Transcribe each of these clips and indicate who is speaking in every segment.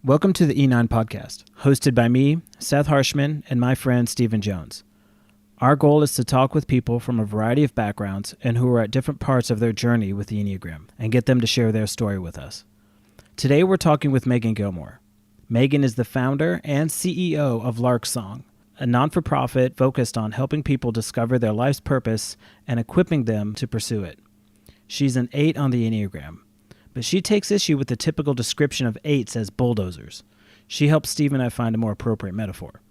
Speaker 1: Welcome to the E9 podcast, hosted by me, Seth Harshman, and my friend Stephen Jones. Our goal is to talk with people from a variety of backgrounds and who are at different parts of their journey with the Enneagram and get them to share their story with us. Today we're talking with Megan Gilmore. Megan is the founder and CEO of Lark Song, a non-for-profit focused on helping people discover their life's purpose and equipping them to pursue it. She's an 8 on the Enneagram, but she takes issue with the typical description of 8s as bulldozers. She helps Steve and I find a more appropriate metaphor.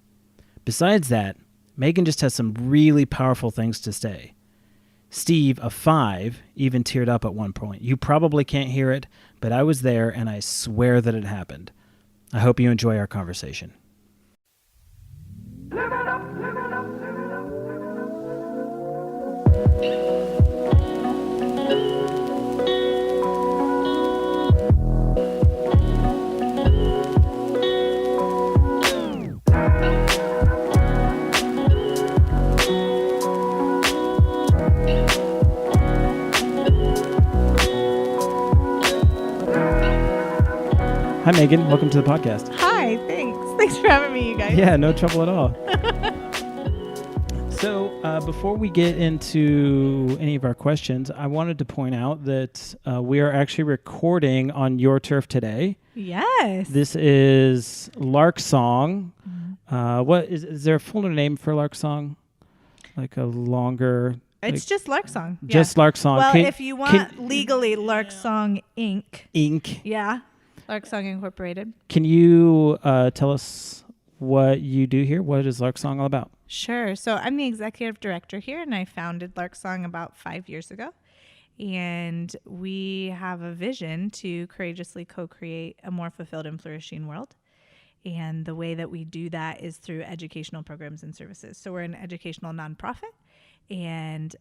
Speaker 1: Besides that, Megan just has some really powerful things to say. Steve, a 5, even teared up at one point. You probably can't hear it, but I was there and I swear that it happened. I hope you enjoy our conversation.
Speaker 2: Live it up, live it up, live it up,
Speaker 1: Hi, Megan. Welcome to the podcast.
Speaker 3: Hi, thanks. Thanks for having me, you guys.
Speaker 1: Yeah, no trouble at all. So before we get into any of our questions, I wanted to point out that we are actually recording on your turf today.
Speaker 3: Yes.
Speaker 1: This is Lark Song. What is there a fuller name for Lark Song? Like a longer...
Speaker 3: It's just Lark Song.
Speaker 1: Just
Speaker 3: yeah.
Speaker 1: Lark Song.
Speaker 3: Well, if you want legally, Lark Song Inc.
Speaker 1: Inc.
Speaker 3: Yeah. Lark Song Incorporated.
Speaker 1: Can you tell us what you do here? What is Lark Song all about?
Speaker 3: Sure. So I'm the executive director here, and I founded Lark Song about 5 years ago. And we have a vision to courageously co-create a more fulfilled and flourishing world. And the way that we do that is through educational programs and services. So we're an educational nonprofit. And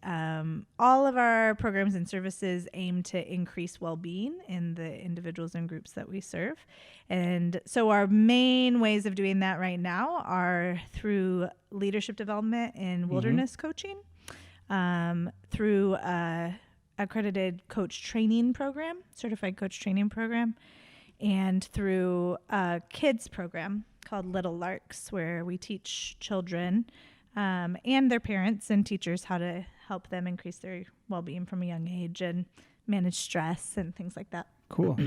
Speaker 3: all of our programs and services aim to increase well-being in the individuals and groups that we serve. And so our main ways of doing that right now are through leadership development and wilderness coaching, through accredited coach training program, certified coach training program, and through a kids program called Little Larks, where we teach children and their parents and teachers how to help them increase their well-being from a young age and manage stress and things like that.
Speaker 1: Cool.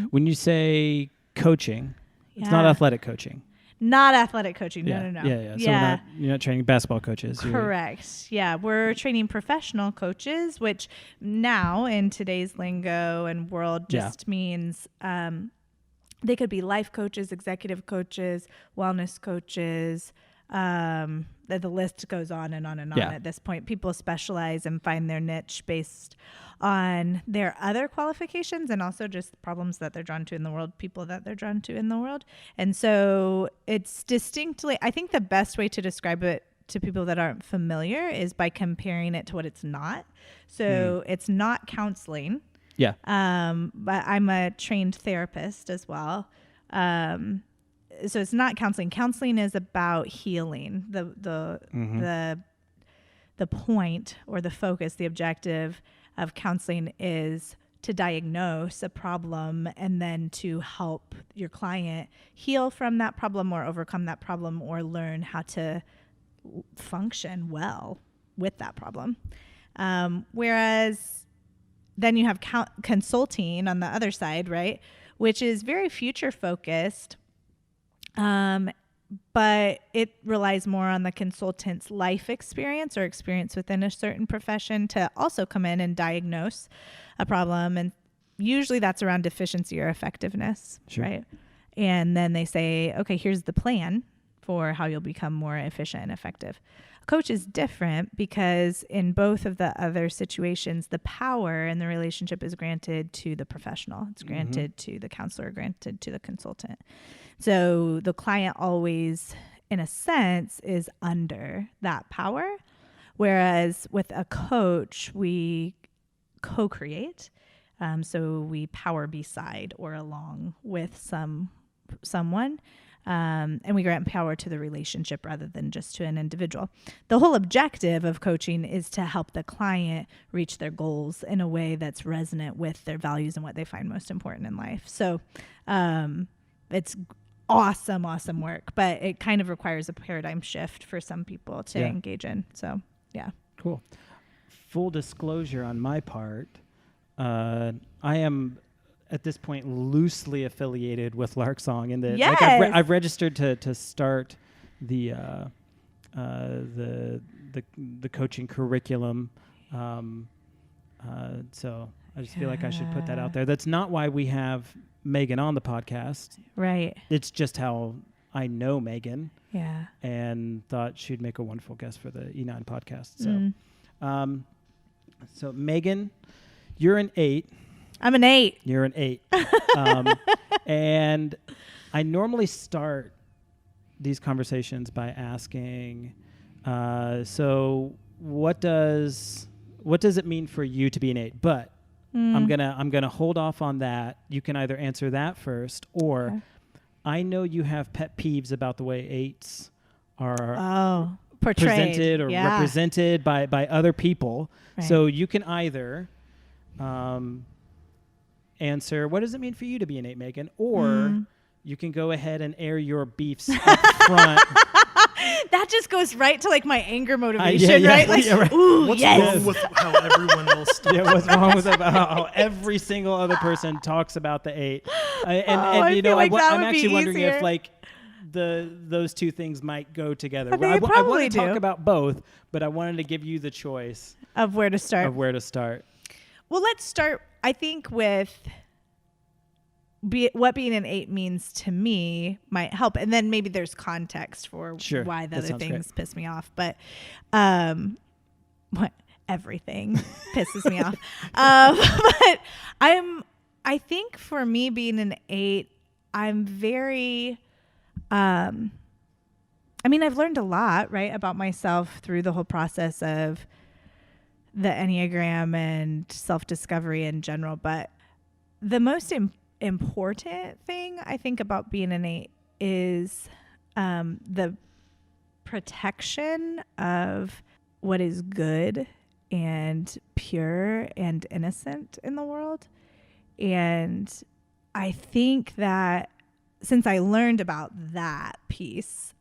Speaker 1: When you say coaching, it's not athletic coaching.
Speaker 3: Not athletic coaching.
Speaker 1: Yeah.
Speaker 3: No.
Speaker 1: Yeah. So you're not training basketball coaches.
Speaker 3: Correct. Yeah. We're training professional coaches, which now in today's lingo and world just means they could be life coaches, executive coaches, wellness coaches, the list goes on and on and on. At this point, people specialize and find their niche based on their other qualifications and also just problems that they're drawn to in the world, people that they're drawn to in the world. And so it's distinctly, I think the best way to describe it to people that aren't familiar is by comparing it to what it's not. So it's not counseling.
Speaker 1: Yeah.
Speaker 3: But I'm a trained therapist as well. So it's not counseling. Counseling is about healing. The point or the focus, the objective of counseling is to diagnose a problem and then to help your client heal from that problem or overcome that problem or learn how to function well with that problem. Whereas then you have consulting on the other side, right? Which is very future focused. But it relies more on the consultant's life experience or experience within a certain profession to also come in and diagnose a problem. And usually that's around deficiency or effectiveness, right? And then they say, okay, here's the plan for how you'll become more efficient and effective. A coach is different because in both of the other situations, the power in the relationship is granted to the professional. It's granted to the counselor, granted to the consultant. So the client always, in a sense, is under that power. Whereas with a coach, we co-create. So we power beside or along with someone. And we grant power to the relationship rather than just to an individual. The whole objective of coaching is to help the client reach their goals in a way that's resonant with their values and what they find most important in life. So it's awesome work, but it kind of requires a paradigm shift for some people to engage in. So yeah.
Speaker 1: Cool. Full disclosure on my part, I am at this point loosely affiliated with Lark Song in that
Speaker 3: Yes.
Speaker 1: I've registered to start the coaching curriculum. So I just feel like I should put that out there. That's not why we have Megan on the podcast.
Speaker 3: Right.
Speaker 1: It's just how I know Megan.
Speaker 3: Yeah.
Speaker 1: And thought she'd make a wonderful guest for the E9 podcast. So, so Megan, you're an 8.
Speaker 3: I'm an 8.
Speaker 1: You're an 8. And I normally start these conversations by asking, so what does it mean for you to be an 8? But I'm gonna hold off on that. You can either answer that first, or I know you have pet peeves about the way 8s are
Speaker 3: portrayed,
Speaker 1: presented or represented by other people.
Speaker 3: Right.
Speaker 1: So you can either answer, what does it mean for you to be an 8, Megan? Or you can go ahead and air your beefs up front.
Speaker 3: That just goes right to like my anger motivation, right? Like,
Speaker 1: right.
Speaker 3: ooh,
Speaker 4: What's
Speaker 3: yes.
Speaker 4: wrong with how everyone else talks?
Speaker 1: What's wrong with how every single other person talks about the 8?
Speaker 3: I feel like that
Speaker 1: I'm
Speaker 3: would be
Speaker 1: actually wondering
Speaker 3: easier.
Speaker 1: if like those two things might go together.
Speaker 3: I think they
Speaker 1: want
Speaker 3: probably
Speaker 1: to talk
Speaker 3: do.
Speaker 1: about both, but I wanted to give you the choice
Speaker 3: Of where to start.
Speaker 1: of where to start.
Speaker 3: Well, let's start, I think, with what being an 8 means to me might help. And then maybe there's context for
Speaker 1: Sure,
Speaker 3: why the
Speaker 1: that
Speaker 3: other
Speaker 1: sounds
Speaker 3: things
Speaker 1: great.
Speaker 3: piss me off. But everything pisses me off. But I think for me being an 8, I'm very, I've learned a lot, right, about myself through the whole process of the Enneagram and self-discovery in general. But the most important thing I think about being an 8 is the protection of what is good and pure and innocent in the world. And I think that since I learned about that piece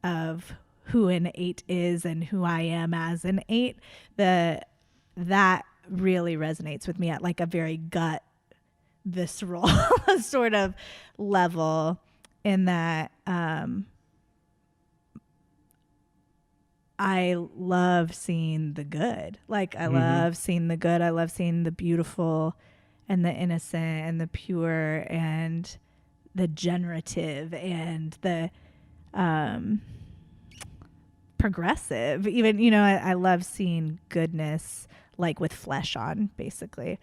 Speaker 3: of who an 8 is and who I am as an 8, that really resonates with me at like a very gut, visceral sort of level, in that I love seeing the good. Like I love seeing the good. I love seeing the beautiful and the innocent and the pure and the generative and the progressive. Even, I love seeing goodness like with flesh on, basically.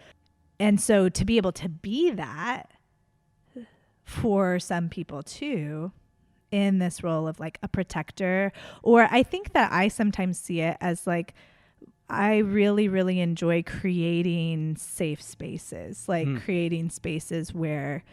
Speaker 3: And so to be able to be that for some people too, in this role of like a protector, or I think that I sometimes see it as like, I really, really enjoy creating safe spaces, like creating spaces where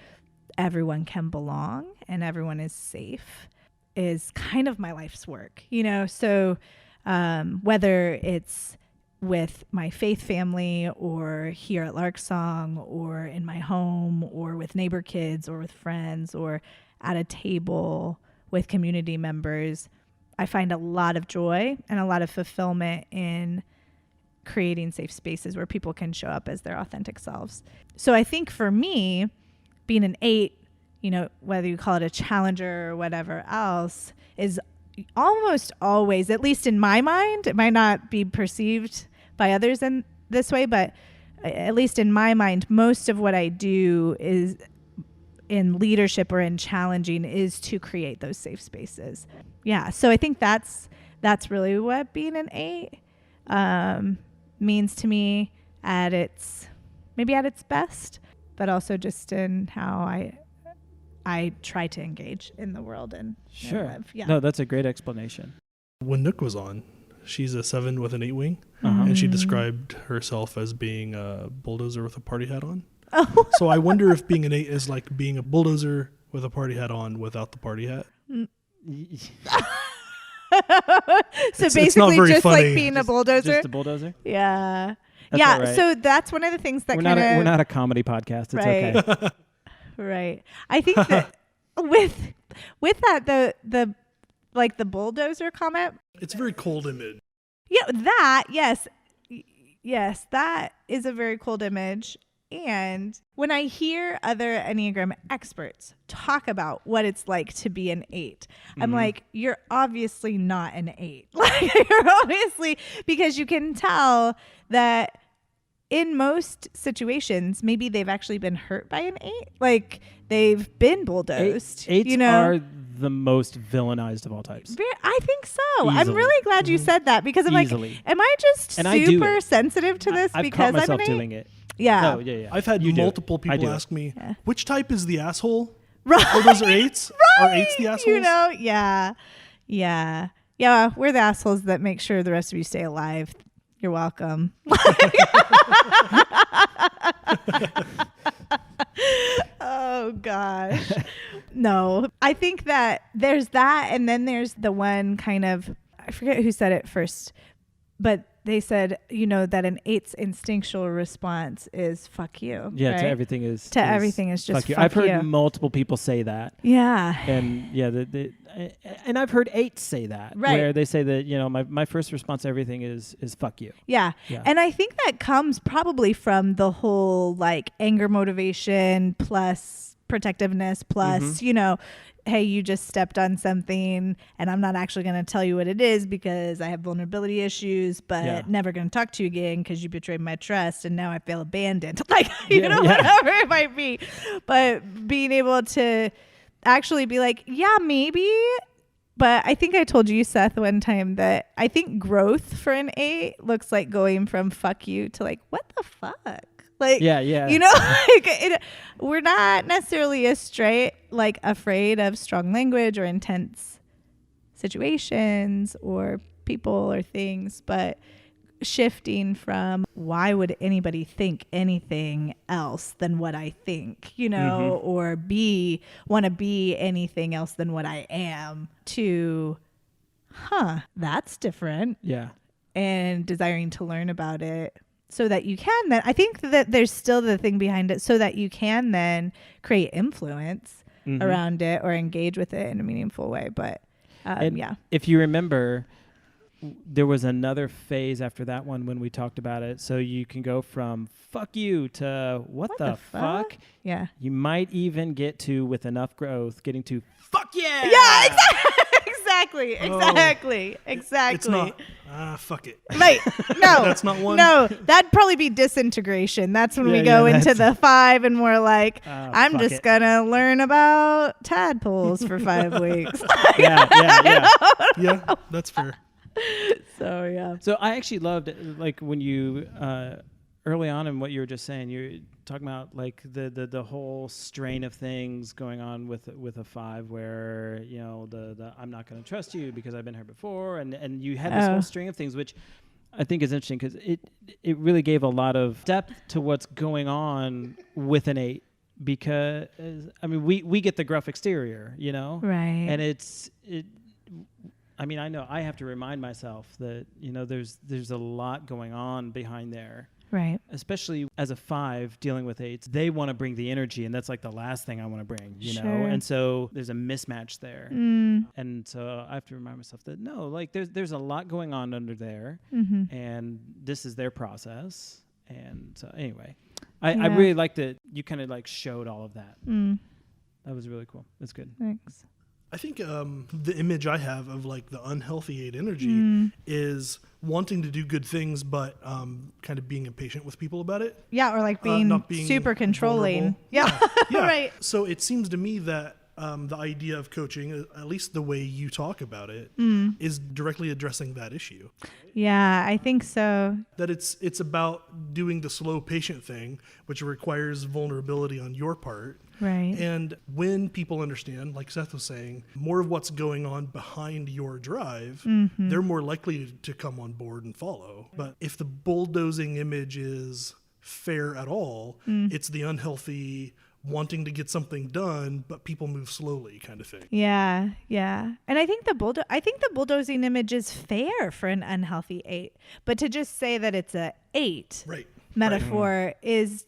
Speaker 3: everyone can belong and everyone is safe is kind of my life's work, So whether it's with my faith family or here at Lark Song or in my home or with neighbor kids or with friends or at a table with community members, I find a lot of joy and a lot of fulfillment in creating safe spaces where people can show up as their authentic selves. So I think for me, being an 8, whether you call it a challenger or whatever else, is almost always, at least in my mind, it might not be perceived by others in this way, but at least in my mind, most of what I do is in leadership or in challenging is to create those safe spaces. Yeah. So I think that's really what being an 8 means to me at its best, but also just in how I try to engage in the world and live. Yeah.
Speaker 1: No, that's a great explanation.
Speaker 4: When Nook was on, she's a 7 with an 8 wing, and she described herself as being a bulldozer with a party hat on.
Speaker 3: Oh.
Speaker 4: So I wonder if being an 8 is like being a bulldozer with a party hat on without the party hat.
Speaker 3: So
Speaker 4: It's
Speaker 3: basically
Speaker 4: not very
Speaker 3: just
Speaker 4: funny.
Speaker 3: like being a bulldozer.
Speaker 1: Just a bulldozer?
Speaker 3: Yeah.
Speaker 1: That's
Speaker 3: Yeah.
Speaker 1: all right.
Speaker 3: So that's one of the things that
Speaker 1: We're
Speaker 3: kind of.
Speaker 1: not a comedy podcast. It's
Speaker 3: Right.
Speaker 1: okay.
Speaker 3: Right. I think that with that, the like the bulldozer comment.
Speaker 4: It's a very cold image.
Speaker 3: Yeah, that, yes. Yes, that is a very cold image. And when I hear other Enneagram experts talk about what it's like to be an 8, I'm like, you're obviously not an 8. Like, you're obviously, because you can tell that in most situations, maybe they've actually been hurt by an 8. Like, they've been bulldozed.
Speaker 1: Eights
Speaker 3: you know?
Speaker 1: are the most villainized of all types.
Speaker 3: I think so. I'm
Speaker 1: Easily.
Speaker 3: really glad you said that, because I'm
Speaker 1: Easily.
Speaker 3: like, am I just
Speaker 1: And I do
Speaker 3: super
Speaker 1: it.
Speaker 3: sensitive to this
Speaker 1: I've
Speaker 3: because
Speaker 1: caught myself
Speaker 3: I'm an 8?
Speaker 1: doing it.
Speaker 3: Yeah.
Speaker 1: Oh, yeah.
Speaker 4: I've had
Speaker 1: You do it.
Speaker 4: multiple
Speaker 1: I
Speaker 4: people
Speaker 1: do it.
Speaker 4: ask me,
Speaker 3: Yeah.
Speaker 4: which type is the asshole?
Speaker 3: Right.
Speaker 4: Are those 8s? Are 8s the assholes?
Speaker 3: You know, yeah. Yeah. Yeah, we're the assholes that make sure the rest of you stay alive. You're welcome. Oh, gosh. No, I think that there's that. And then there's the one kind of, I forget who said it first, but they said, you know, that an 8's instinctual response is fuck you.
Speaker 1: Yeah,
Speaker 3: right?
Speaker 1: to everything is
Speaker 3: everything is just
Speaker 1: fuck you.
Speaker 3: fuck
Speaker 1: I've heard
Speaker 3: you.
Speaker 1: multiple people say that.
Speaker 3: Yeah.
Speaker 1: And yeah, and I've heard 8s say that,
Speaker 3: Right.
Speaker 1: where they say that, you know, my first response to everything is fuck you.
Speaker 3: Yeah.
Speaker 1: Yeah.
Speaker 3: And I think that comes probably from the whole like anger motivation plus protectiveness plus, you know, hey, you just stepped on something and I'm not actually going to tell you what it is because I have vulnerability issues, but never going to talk to you again because you betrayed my trust and now I feel abandoned. Like, you know, whatever it might be. But being able to actually be like, yeah, maybe. But I think I told you, Seth, one time that I think growth for an 8 looks like going from fuck you to like, what the fuck? Like,
Speaker 1: Yeah.
Speaker 3: you know, like we're not necessarily afraid of strong language or intense situations or people or things, but shifting from why would anybody think anything else than what I think, you know, or want to be anything else than what I am, to, that's different.
Speaker 1: Yeah.
Speaker 3: And desiring to learn about it so that you can then, I think that there's still the thing behind it, so that you can then create influence around it or engage with it in a meaningful way. But
Speaker 1: if you remember, there was another phase after that one when we talked about it. So you can go from fuck you to what the fuck?
Speaker 3: Yeah.
Speaker 1: You might even get to, with enough growth, getting to fuck yeah.
Speaker 3: Yeah, exactly. Exactly.
Speaker 4: It's not, fuck it.
Speaker 3: Right. No.
Speaker 4: That's not one.
Speaker 3: No, that'd probably be disintegration. That's when we go into the 5 and we're like, I'm
Speaker 1: fuck
Speaker 3: just
Speaker 1: it.
Speaker 3: gonna learn about tadpoles for 5 weeks.
Speaker 4: Yeah, that's fair.
Speaker 3: So, yeah.
Speaker 1: So I actually loved, like, when you early on in what you were just saying, you're talking about like the whole strain of things going on with a 5, where, you know, the I'm not going to trust you because I've been here before, and you had this whole string of things, which I think is interesting because it really gave a lot of depth to what's going on with an 8, because I mean we get the gruff exterior, you know,
Speaker 3: Right.
Speaker 1: and I mean, I know I have to remind myself that, you know, there's a lot going on behind there.
Speaker 3: Right.
Speaker 1: Especially as a 5 dealing with 8s, they want to bring the energy, and that's like the last thing I want to bring, you know? And so there's a mismatch there. And so I have to remind myself that no, like there's a lot going on under there, and this is their process. And so anyway, I really liked that you kind of like showed all of that. That was really cool. That's good.
Speaker 3: Thanks.
Speaker 4: I think the image I have of like the unhealthy 8 energy is wanting to do good things, but kind of being impatient with people about it.
Speaker 3: Yeah, or like being,
Speaker 4: not being
Speaker 3: super controlling.
Speaker 4: vulnerable.
Speaker 3: Yeah.
Speaker 4: Yeah.
Speaker 3: Right.
Speaker 4: So it seems to me that the idea of coaching, at least the way you talk about it, is directly addressing that issue.
Speaker 3: Yeah, I think so.
Speaker 4: That it's about doing the slow, patient thing, which requires vulnerability on your part.
Speaker 3: Right.
Speaker 4: And when people understand, like Seth was saying, more of what's going on behind your drive, they're more likely to come on board and follow. But if the bulldozing image is fair at all, it's the unhealthy wanting to get something done, but people move slowly kind of thing.
Speaker 3: Yeah, yeah. And I think the bulldozing image is fair for an unhealthy 8. But to just say that it's a 8
Speaker 4: Right.
Speaker 3: metaphor is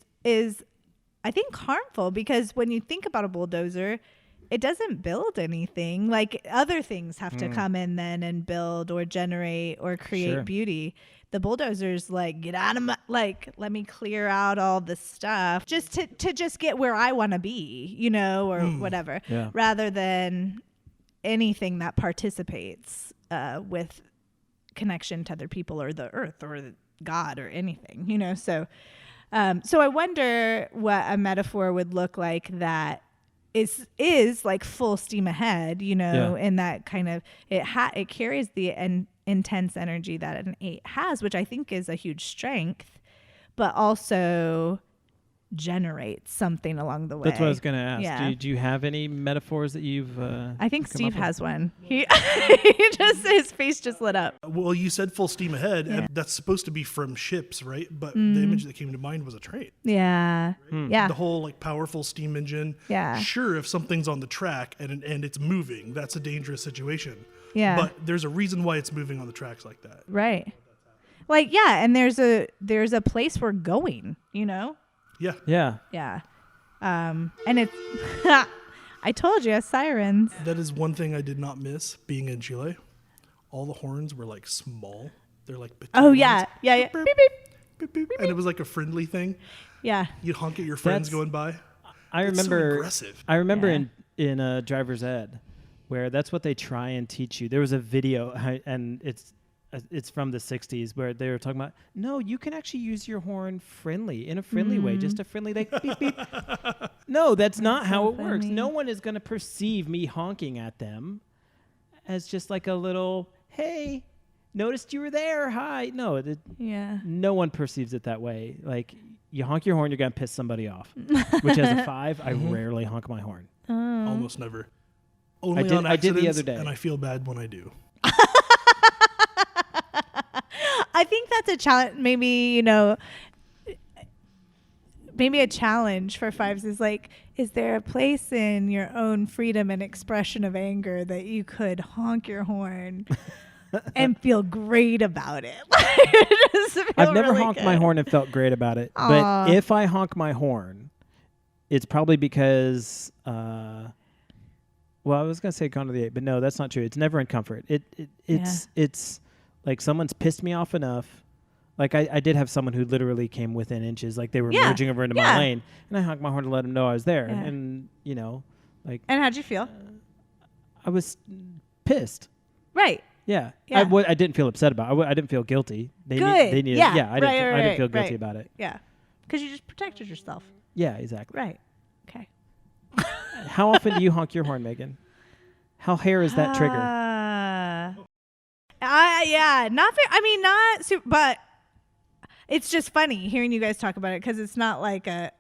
Speaker 3: I think, harmful, because when you think about a bulldozer, it doesn't build anything. Like, other things have to come in then and build or generate or create
Speaker 1: Sure.
Speaker 3: beauty. The bulldozer's like, get out of my, like, let me clear out all the stuff just to just get where I want to be, you know, or whatever,
Speaker 1: Yeah.
Speaker 3: rather than anything that participates with connection to other people or the earth or God or anything, you know. So I wonder what a metaphor would look like that is like full steam ahead, you know,
Speaker 1: Yeah.
Speaker 3: and that kind of it carries the intense energy that an 8 has, which I think is a huge strength, but also generates something along the way.
Speaker 1: That's what I was going to ask.
Speaker 3: Yeah.
Speaker 1: Do you have any metaphors that you've
Speaker 3: I think
Speaker 1: come
Speaker 3: Steve
Speaker 1: up with?
Speaker 3: has one. He just his face just lit up.
Speaker 4: Well, you said full steam ahead, and that's supposed to be from ships, right? But the image that came to mind was a train.
Speaker 3: Yeah. Yeah.
Speaker 4: The whole like powerful steam engine.
Speaker 3: Yeah.
Speaker 4: Sure, if something's on the track and it's moving, that's a dangerous situation.
Speaker 3: Yeah.
Speaker 4: But there's a reason why it's moving on the tracks like that.
Speaker 3: Right. Like, yeah, and there's a place we're going, you know?
Speaker 4: Yeah.
Speaker 1: Yeah.
Speaker 3: Yeah. And it's I told you, sirens.
Speaker 4: That is one thing I did not miss being in Chile. All the horns were like small. They're like petite
Speaker 3: Oh yeah.
Speaker 4: ones.
Speaker 3: Yeah, yeah.
Speaker 4: Beep,
Speaker 3: Beep, beep.
Speaker 4: beep, beep. And it was like a friendly thing.
Speaker 3: Yeah.
Speaker 4: You'd honk at your friends
Speaker 1: That's-
Speaker 4: going by.
Speaker 1: I
Speaker 4: It's so
Speaker 1: remember
Speaker 4: aggressive.
Speaker 1: I remember
Speaker 3: Yeah.
Speaker 1: in driver's ed where that's what they try and teach you. There was a video and it's from the 60s where they were talking about, no, you can actually use your horn in a friendly way, just a friendly, like, beep, beep. No, that's not how it works.
Speaker 3: funny.
Speaker 1: No one is going to perceive me honking at them as just like a little, hey, noticed you were there. Hi. No,
Speaker 3: Yeah.
Speaker 1: no one perceives it that way. Like, you honk your horn, you're going to piss somebody off. Which, as a 5, I rarely honk my horn.
Speaker 4: Almost never. Only
Speaker 1: did-
Speaker 4: on
Speaker 1: I did the
Speaker 4: accidents,
Speaker 1: other day.
Speaker 4: and I feel bad when I do.
Speaker 3: I think that's a challenge. Maybe, you know, maybe a challenge for 5s is like, is there a place in your own freedom and expression of anger that you could honk your horn and feel great about it? Just feel
Speaker 1: I've never
Speaker 3: really
Speaker 1: honked my
Speaker 3: good.
Speaker 1: horn and felt great about it.
Speaker 3: Aw.
Speaker 1: But if I honk my horn, it's probably because, well, I was going to say gone to the 8, but no, that's not true. It's never in comfort. It's like someone's pissed me off enough. Like I did have someone who literally came within inches, like they were
Speaker 3: Yeah.
Speaker 1: merging over into
Speaker 3: Yeah.
Speaker 1: my lane, and I honked my horn to let them know I was there.
Speaker 3: Yeah.
Speaker 1: And, you know, like
Speaker 3: And how'd you feel?
Speaker 1: I was pissed.
Speaker 3: Right.
Speaker 1: Yeah.
Speaker 3: Yeah.
Speaker 1: I didn't feel upset about it. I didn't feel guilty. They
Speaker 3: Good.
Speaker 1: needed,
Speaker 3: Yeah.
Speaker 1: I didn't,
Speaker 3: Right,
Speaker 1: I
Speaker 3: right,
Speaker 1: didn't feel
Speaker 3: right,
Speaker 1: guilty
Speaker 3: right.
Speaker 1: about it.
Speaker 3: Yeah. Because you just protected yourself.
Speaker 1: Yeah, exactly.
Speaker 3: Right. Okay.
Speaker 1: How often do you honk your horn, Megan? How hair is that trigger?
Speaker 3: Yeah, not very. I mean, not super, but it's just funny hearing you guys talk about it because it's not like I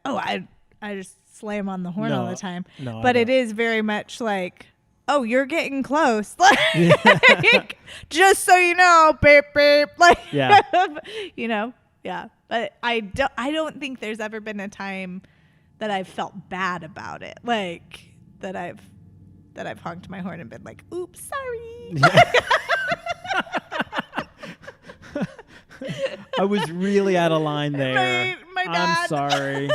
Speaker 3: just slam on the horn all
Speaker 1: No,
Speaker 3: the time.
Speaker 1: no, I
Speaker 3: but it
Speaker 1: don't.
Speaker 3: is very much like, oh, you're getting close. Like, just so you know, beep beep. Like,
Speaker 1: Yeah.
Speaker 3: you know, yeah. But I don't think there's ever been a time that I've felt bad about it, like that I've honked my horn and been like, oops, sorry.
Speaker 1: I was really out of line there.
Speaker 3: My
Speaker 1: I'm
Speaker 3: bad.
Speaker 1: sorry.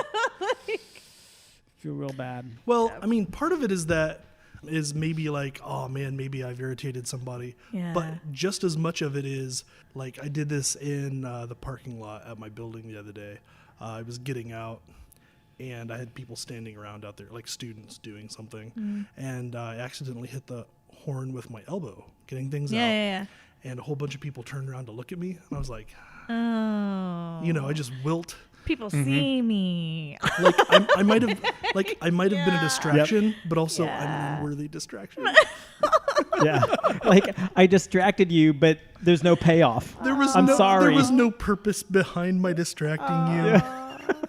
Speaker 1: Feel real bad.
Speaker 4: Well, I mean, part of it is maybe like, oh man, maybe I've irritated somebody.
Speaker 3: Yeah.
Speaker 4: But just as much of it is like, I did this in the parking lot at my building the other day. I was getting out and I had people standing around out there, like students doing something. And I accidentally hit the horn with my elbow, getting things out.
Speaker 3: Yeah.
Speaker 4: And a whole bunch of people turned around to look at me. And I was like,
Speaker 3: Oh.
Speaker 4: you know, I just wilt.
Speaker 3: People see me.
Speaker 4: Like I might have been a distraction, but also
Speaker 3: Yeah.
Speaker 4: I'm an unworthy distraction.
Speaker 1: Yeah. Like, I distracted you, but there's no payoff. I'm sorry.
Speaker 4: There was no purpose behind my distracting you.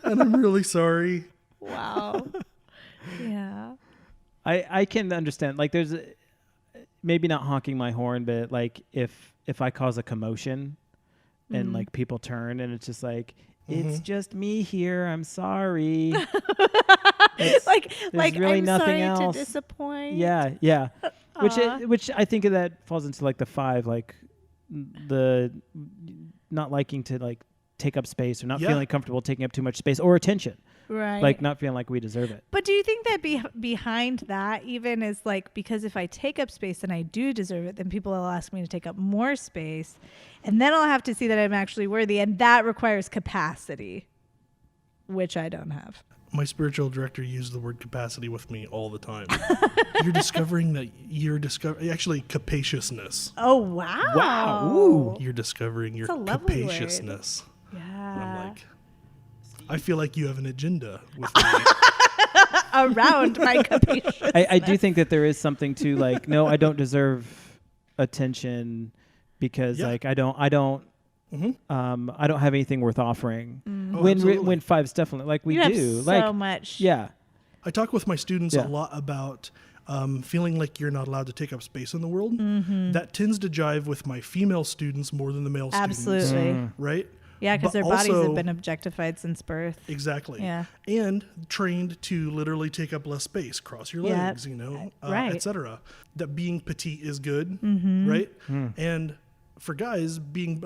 Speaker 4: And I'm really sorry.
Speaker 3: Wow. Yeah.
Speaker 1: I can understand. Like, there's maybe not honking my horn, but like if I cause a commotion and like people turn and it's just like, it's just me here. I'm sorry.
Speaker 3: Like
Speaker 1: really
Speaker 3: I'm
Speaker 1: nothing
Speaker 3: sorry
Speaker 1: else.
Speaker 3: to disappoint.
Speaker 1: Yeah. Which I think of that falls into like the 5, like the not liking to like take up space or not
Speaker 4: Yeah.
Speaker 1: feeling comfortable taking up too much space or attention.
Speaker 3: Right.
Speaker 1: Like not feeling like we deserve it.
Speaker 3: But do you think that behind that even is like, because if I take up space and I do deserve it, then people will ask me to take up more space, and then I'll have to see that I'm actually worthy, and that requires capacity, which I don't have.
Speaker 4: My spiritual director used the word capacity with me all the time. You're discovering that actually capaciousness.
Speaker 3: Oh, wow.
Speaker 1: Wow. Ooh.
Speaker 4: You're discovering your
Speaker 3: That's a lovely word.
Speaker 4: capaciousness.
Speaker 3: Yeah.
Speaker 4: And I'm like, I feel like you have an agenda with me.
Speaker 3: Around my capaciousness.
Speaker 1: I do think that there is something to like, no, I don't deserve attention because
Speaker 4: Yeah.
Speaker 1: like I don't have anything worth offering.
Speaker 4: Oh,
Speaker 1: when
Speaker 4: absolutely.
Speaker 1: five's definitely like we
Speaker 3: you
Speaker 1: do
Speaker 3: have
Speaker 1: like
Speaker 3: so much.
Speaker 1: yeah.
Speaker 4: I talk with my students
Speaker 1: Yeah.
Speaker 4: a lot about feeling like you're not allowed to take up space in the world.
Speaker 3: Mm-hmm.
Speaker 4: That tends to jive with my female students more than the male
Speaker 3: Absolutely.
Speaker 4: students. Right?
Speaker 3: Yeah, because
Speaker 4: But
Speaker 3: their bodies
Speaker 4: also-
Speaker 3: have been objectified since birth.
Speaker 4: Exactly.
Speaker 3: Yeah.
Speaker 4: And trained to literally take up less space, cross your
Speaker 3: Yeah.
Speaker 4: legs,
Speaker 3: Right.
Speaker 4: etc. That being petite is good,
Speaker 3: Mm-hmm.
Speaker 4: right? And for guys, being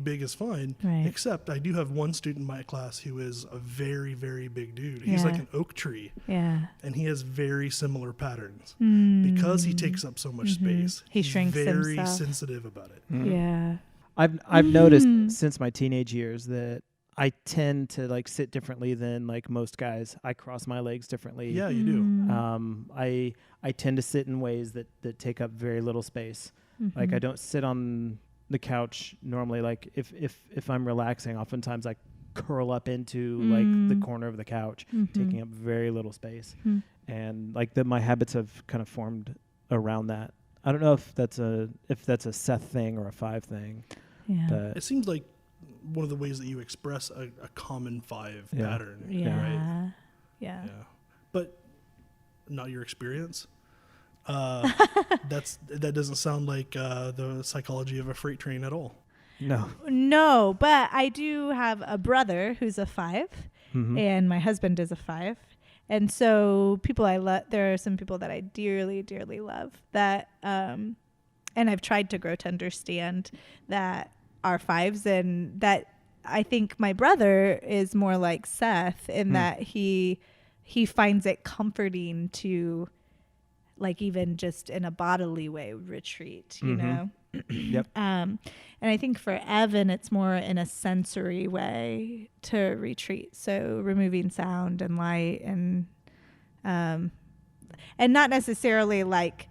Speaker 4: big is fine.
Speaker 3: Right.
Speaker 4: Except I do have one student in my class who is a very, very big dude. He's
Speaker 3: Yeah.
Speaker 4: like an oak tree,
Speaker 3: Yeah.
Speaker 4: and he has very similar patterns
Speaker 3: Mm.
Speaker 4: because he takes up so much space.
Speaker 3: He
Speaker 4: he's
Speaker 3: shrinks
Speaker 4: very
Speaker 3: himself.
Speaker 4: sensitive about it.
Speaker 3: Yeah.
Speaker 1: I've noticed since my teenage years that I tend to like sit differently than like most guys. I cross my legs differently.
Speaker 4: Yeah, you do.
Speaker 1: I tend to sit in ways that take up very little space. Like I don't sit on the couch normally. Like if I'm relaxing, oftentimes I curl up into like the corner of the couch, taking up very little space. And like my habits have kind of formed around that. I don't know if that's a Seth thing or a Five thing.
Speaker 3: Yeah.
Speaker 1: But
Speaker 4: It seems like one of the ways that you express a common five
Speaker 1: Yeah.
Speaker 4: pattern,
Speaker 3: Yeah.
Speaker 4: right?
Speaker 3: Yeah.
Speaker 4: Yeah, but not your experience. That doesn't sound like the psychology of a freight train at all.
Speaker 1: no.
Speaker 3: No, but I do have a brother who's a 5,
Speaker 1: Mhm.
Speaker 3: and my husband is a 5. And so there are some people that I dearly, dearly love that, and I've tried to grow to understand that are 5s, and that I think my brother is more like Seth in that he finds it comforting to, like, even just in a bodily way, retreat, you know?
Speaker 1: Yep.
Speaker 3: And I think for Evan, it's more in a sensory way to retreat. So removing sound and light and not necessarily like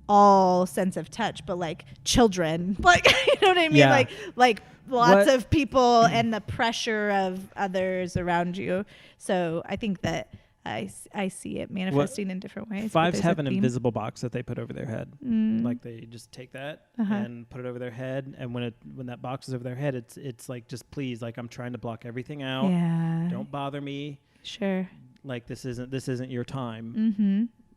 Speaker 3: all sense of touch, but like children, like, you know what I mean?
Speaker 1: Yeah.
Speaker 3: Like lots
Speaker 1: What-
Speaker 3: of people and the pressure of others around you. So I think that I see it manifesting in different ways. but
Speaker 1: Fives
Speaker 3: there's a
Speaker 1: have an
Speaker 3: theme.
Speaker 1: invisible box that they put over their head. Like they just take that
Speaker 3: Uh-huh.
Speaker 1: and put it over their head, and when that box is over their head, it's like, just please, like, I'm trying to block everything out.
Speaker 3: Yeah.
Speaker 1: Don't bother me.
Speaker 3: Sure.
Speaker 1: Like this isn't your time.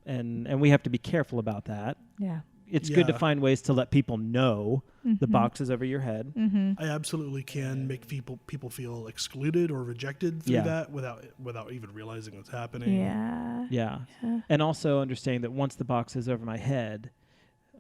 Speaker 3: Mm-hmm.
Speaker 1: And we have to be careful about that.
Speaker 3: Yeah.
Speaker 1: It's good to
Speaker 4: Yeah.
Speaker 1: find ways to let people know the
Speaker 3: Mm-hmm.
Speaker 1: box is over your head.
Speaker 4: I absolutely can make people feel excluded or rejected through
Speaker 1: Yeah.
Speaker 4: that without even realizing what's happening.
Speaker 3: Yeah.
Speaker 1: Yeah. And also understanding that once the box is over my head,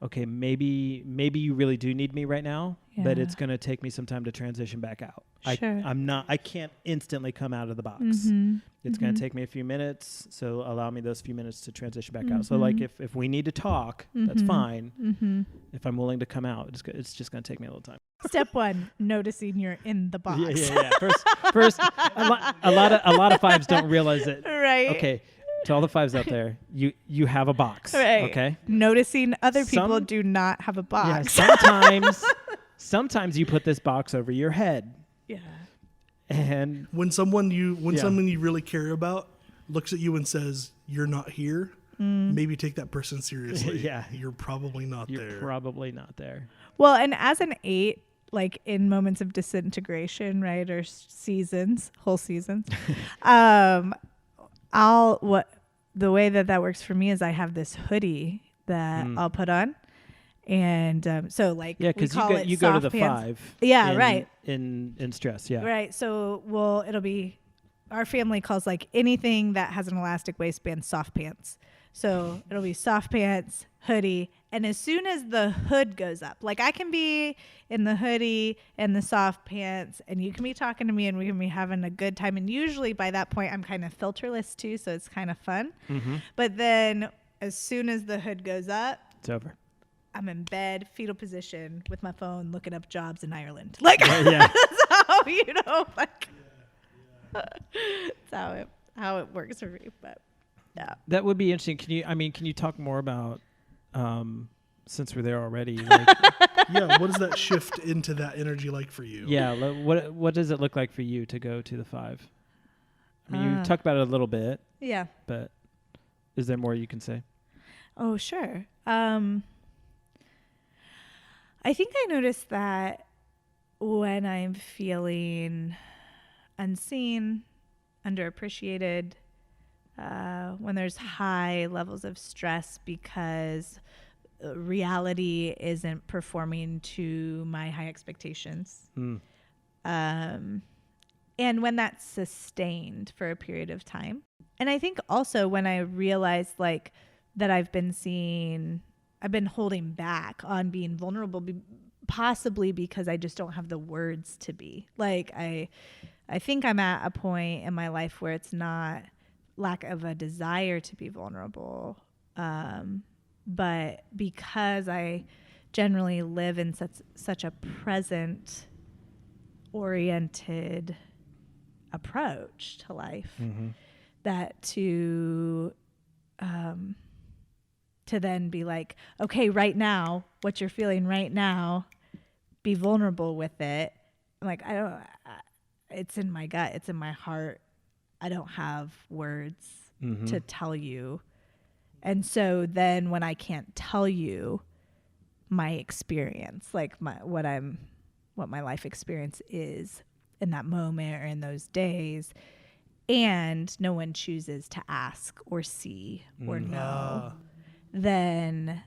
Speaker 1: okay, maybe you really do need me right now, but
Speaker 3: Yeah.
Speaker 1: it's going to take me some time to transition back out.
Speaker 3: Sure.
Speaker 1: I can't instantly come out of the box.
Speaker 3: Mm-hmm.
Speaker 1: It's going to take me a few minutes, so allow me those few minutes to transition back out. So like if we need to talk, that's fine.
Speaker 3: Mm-hmm.
Speaker 1: If I'm willing to come out, it's just going to take me a little time.
Speaker 3: Step 1, noticing you're in the box.
Speaker 1: Yeah. First, a lot of fives don't realize it.
Speaker 3: Right.
Speaker 1: Okay, to all the fives out there, you have a box.
Speaker 3: Right.
Speaker 1: Okay.
Speaker 3: Noticing other people
Speaker 1: Some-
Speaker 3: do not have a
Speaker 1: Yeah.
Speaker 3: box.
Speaker 1: Sometimes you put this box over your head,
Speaker 3: Yeah.
Speaker 1: and
Speaker 4: When someone you
Speaker 1: Yeah.
Speaker 4: really care about looks at you and says you're not here, maybe take that person seriously.
Speaker 1: Yeah.
Speaker 4: You're probably not
Speaker 1: you're
Speaker 4: there.
Speaker 1: probably not there.
Speaker 3: Well, and as an 8, like in moments of disintegration, right, or whole seasons, the way that works for me is I have this hoodie that I'll put on, and so like
Speaker 1: Yeah,
Speaker 3: we
Speaker 1: because
Speaker 3: call it
Speaker 1: you go to
Speaker 3: soft
Speaker 1: the
Speaker 3: pants.
Speaker 1: 5.
Speaker 3: Yeah,
Speaker 1: in,
Speaker 3: right.
Speaker 1: In stress. Yeah.
Speaker 3: Right. So it'll be, our family calls like anything that has an elastic waistband soft pants. So it'll be soft pants, hoodie. And as soon as the hood goes up, like I can be in the hoodie and the soft pants and you can be talking to me and we can be having a good time. And usually by that point, I'm kind of filterless too. So it's kind of fun. But then as soon as the hood goes up,
Speaker 1: It's over.
Speaker 3: I'm in bed, fetal position with my phone, looking up jobs in Ireland. Like,
Speaker 1: Yeah.
Speaker 3: that's how, like, that's how it works for me. But yeah.
Speaker 1: That would be interesting. Can you talk more about, since we're there already? Like,
Speaker 4: Yeah, what does that shift into that energy like for you?
Speaker 1: yeah. What does it look like for you to go to the 5? I mean, you talked about it a little bit,
Speaker 3: Yeah.
Speaker 1: but is there more you can say?
Speaker 3: Oh, sure. I think I noticed that when I'm feeling unseen, underappreciated, when there's high levels of stress because reality isn't performing to my high expectations. And when that's sustained for a period of time. And I think also when I realized like that I've been holding back on being vulnerable, possibly because I just don't have the words to be. Like I think I'm at a point in my life where it's not lack of a desire to be vulnerable, but because I generally live in such a present oriented approach to life, that to then be like, okay, right now, what you're feeling right now, be vulnerable with it. I'm like, it's in my gut. It's in my heart. I don't have words to tell you. And so then when I can't tell you my experience, like what my life experience is in that moment or in those days, and no one chooses to ask or see or know, then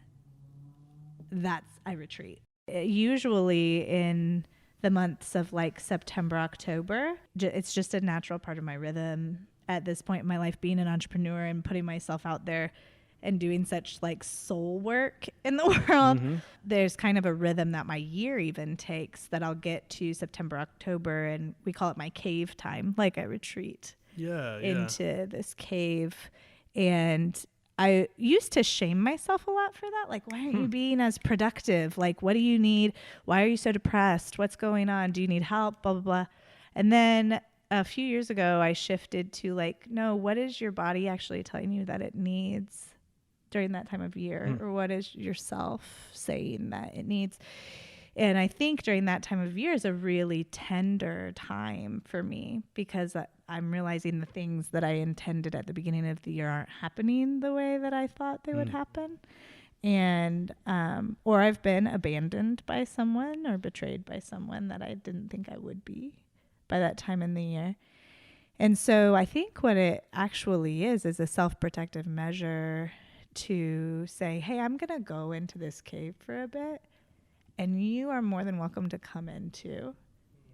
Speaker 3: I retreat. Usually in the months of like September, October, it's just a natural part of my rhythm at this point in my life, being an entrepreneur and putting myself out there and doing such like soul work in the world. There's kind of a rhythm that my year even takes that I'll get to September, October, and we call it my cave time. Like I retreat into this cave. And I used to shame myself a lot for that. Like, why aren't you being as productive? Like, what do you need? Why are you so depressed? What's going on? Do you need help? Blah, blah, blah. And then a few years ago, I shifted to like, no, what is your body actually telling you that it needs during that time of year? Or what is yourself saying that it needs? And I think during that time of year is a really tender time for me, because I'm realizing the things that I intended at the beginning of the year aren't happening the way that I thought they would happen. And, or I've been abandoned by someone or betrayed by someone that I didn't think I would be by that time in the year. And so I think what it actually is a self-protective measure to say, hey, I'm going to go into this cave for a bit, and you are more than welcome to come in too,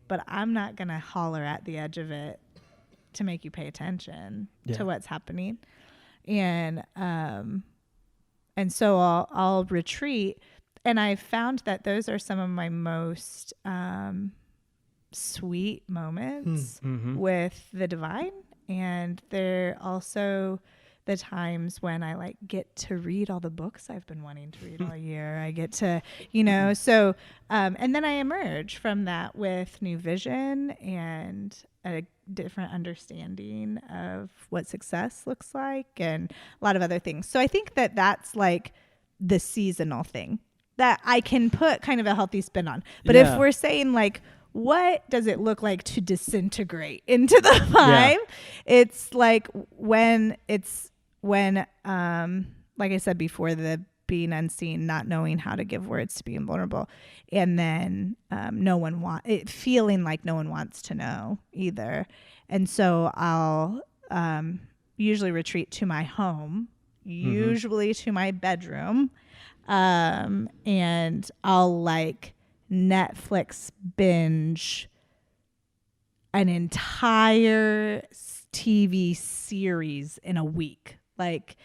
Speaker 3: but I'm not going to holler at the edge of it to make you pay attention to what's happening. And so I'll retreat. And I found that those are some of my most sweet moments with the divine. And they're also the times when I like get to read all the books I've been wanting to read all year. I get to, so, and then I emerge from that with new vision and a different understanding of what success looks like and a lot of other things. So I think that that's like the seasonal thing that I can put kind of a healthy spin on. But if we're saying like, what does it look like to disintegrate into the 5? It's like when like I said before, the being unseen, not knowing how to give words to being vulnerable, and then feeling like no one wants to know either. And so I'll usually retreat to my home, usually to my bedroom, and I'll like Netflix binge an entire TV series in a week. Like,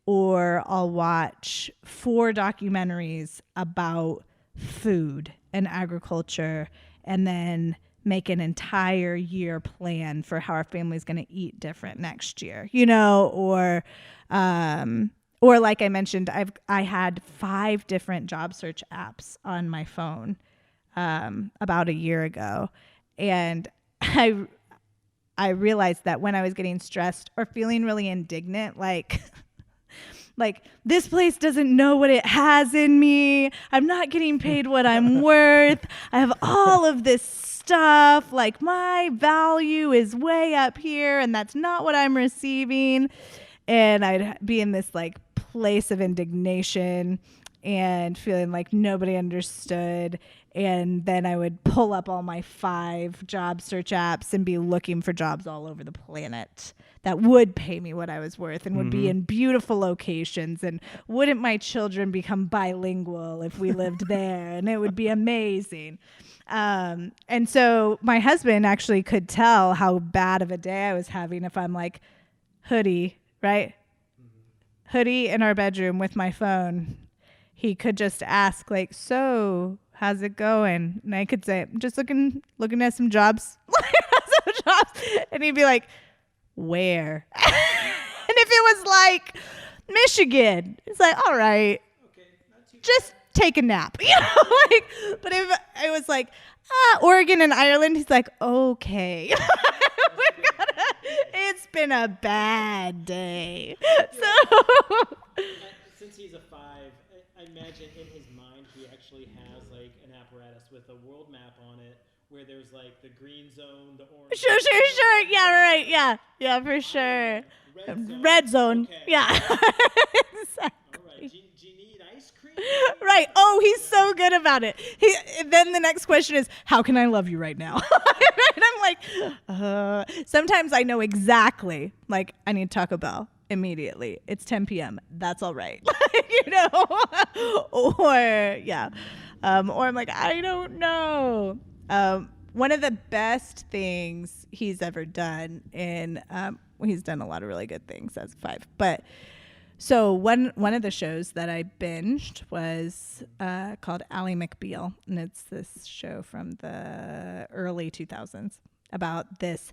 Speaker 3: or I'll watch 4 documentaries about food and agriculture, and then make an entire year plan for how our family's going to eat different next year, or like I mentioned, I had 5 different job search apps on my phone about a year ago, and I realized that when I was getting stressed or feeling really indignant, like this place doesn't know what it has in me. I'm not getting paid what I'm worth. I have all of this stuff. Like, my value is way up here, and that's not what I'm receiving. And I'd be in this like place of indignation and feeling like nobody understood. And then I would pull up all my 5 job search apps and be looking for jobs all over the planet that would pay me what I was worth and would be in beautiful locations. And wouldn't my children become bilingual if we lived there? And it would be amazing. And so my husband actually could tell how bad of a day I was having if I'm like hoodie, right? Hoodie in our bedroom with my phone. He could just ask like, so how's it going? And I could say, I'm just looking at some jobs. And he'd be like, where? And if it was like Michigan, it's like, all right, just take a nap, But if it was like Oregon and Ireland, he's like, okay. It's been a bad day. So
Speaker 1: since he's a 5, I imagine in his mind he actually has like an apparatus with a world map on it where there's like the green zone, the orange.
Speaker 3: Sure. Yeah, right. Yeah, for sure. Red zone.
Speaker 1: Okay.
Speaker 3: Yeah. Exactly.
Speaker 1: All right. Do you need ice cream?
Speaker 3: Right. Oh, he's so good about it. Then the next question is, how can I love you right now? And I'm like, sometimes I know exactly, like, I need Taco Bell immediately. It's 10 p.m. That's all right. Or I'm like, I don't know. One of the best things he's ever done he's done a lot of really good things as a 5, but so one of the shows that I binged was called Ally McBeal, and it's this show from the early 2000s about this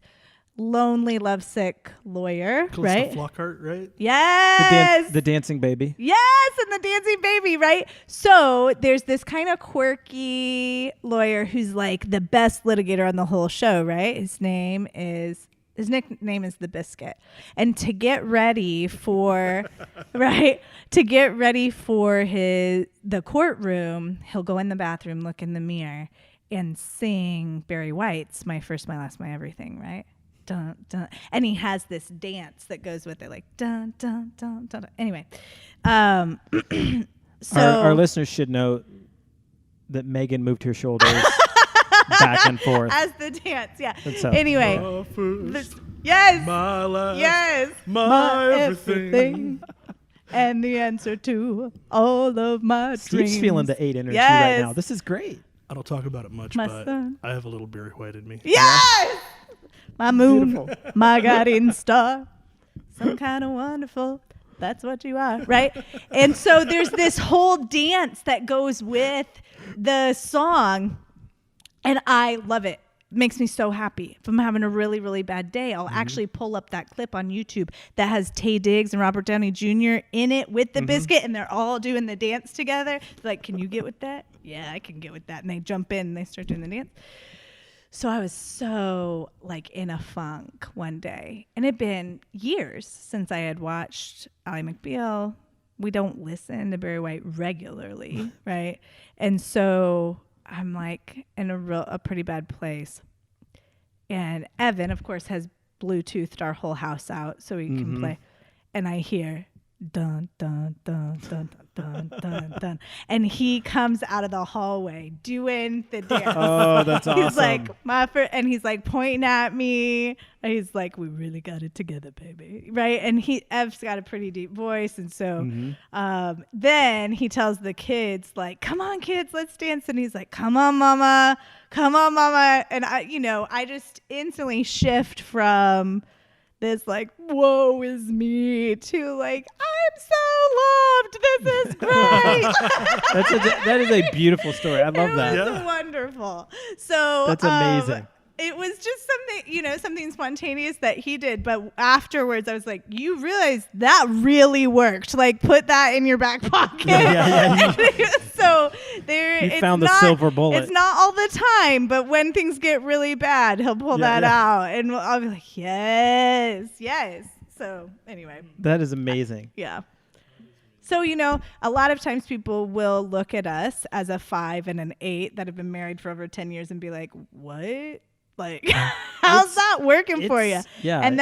Speaker 3: lonely, lovesick lawyer,
Speaker 4: Calista
Speaker 3: right?
Speaker 4: Flockhart, right?
Speaker 3: Yes.
Speaker 1: The dancing baby.
Speaker 3: Yes, and the dancing baby, right? So there's this kind of quirky lawyer who's like the best litigator on the whole show, right? His nickname is the Biscuit. And to get ready for the courtroom, he'll go in the bathroom, look in the mirror, and sing Barry White's My First, My Last, My Everything, right? Dun, dun. And he has this dance that goes with it, like dun, dun, dun, dun, dun. Anyway. So
Speaker 1: our listeners should know that Megan moved her shoulders back and forth
Speaker 3: as the dance, yeah.
Speaker 1: So.
Speaker 3: Anyway,
Speaker 4: My first,
Speaker 3: yes,
Speaker 4: my last,
Speaker 3: yes,
Speaker 4: my everything.
Speaker 3: and the answer to all of my
Speaker 1: Steve's
Speaker 3: dreams.
Speaker 1: feeling the 8 energy
Speaker 3: Yes.
Speaker 1: right now. This is great.
Speaker 4: I don't talk about it much,
Speaker 3: My
Speaker 4: but
Speaker 3: son.
Speaker 4: I have a little Barry White in me.
Speaker 3: Yes, my moon,
Speaker 1: Beautiful.
Speaker 3: my guiding star, some kind of wonderful. That's what you are, right? And so there's this whole dance that goes with the song, and I love it. Makes me so happy. If I'm having a really, really bad day, I'll actually pull up that clip on YouTube that has Taye Diggs and Robert Downey Jr. in it with the Biscuit, and they're all doing the dance together. Like, can you get with that? Yeah, I can get with that. And they jump in and they start doing the dance. So I was so like in a funk one day, and it'd been years since I had watched Ally McBeal. We don't listen to Barry White regularly, right? And so I'm like in a pretty bad place. And Evan, of course, has Bluetoothed our whole house out so he can play. And I hear dun, dun, dun, dun, dun, dun, dun. And he comes out of the hallway doing the dance.
Speaker 1: Oh, that's awesome.
Speaker 3: He's like, and he's like pointing at me. And he's like, we really got it together, baby. Right. And Ev's got a pretty deep voice. And so then he tells the kids, like, come on, kids, let's dance. And he's like, come on, mama. Come on, mama. And I just instantly shift from this like, woe is me, to like, I'm so loved. This is great.
Speaker 1: That is a beautiful story. I love
Speaker 3: It
Speaker 1: that.
Speaker 3: was
Speaker 4: Yeah.
Speaker 3: wonderful. So
Speaker 1: That's amazing.
Speaker 3: It was just something, something spontaneous that he did. But afterwards, I was like, you realize that really worked. Like, put that in your back pocket.
Speaker 1: Yeah.
Speaker 3: So there,
Speaker 1: You
Speaker 3: it's
Speaker 1: found the
Speaker 3: not,
Speaker 1: silver bullet.
Speaker 3: It's not all the time, but when things get really bad, he'll pull
Speaker 1: Yeah,
Speaker 3: that
Speaker 1: yeah.
Speaker 3: out, and I'll be like, yes. So anyway,
Speaker 1: That is amazing.
Speaker 3: yeah. So, a lot of times people will look at us as a 5 and an 8 that have been married for over 10 years and be like, what? Like, how's that working for you?
Speaker 1: Yeah.
Speaker 3: And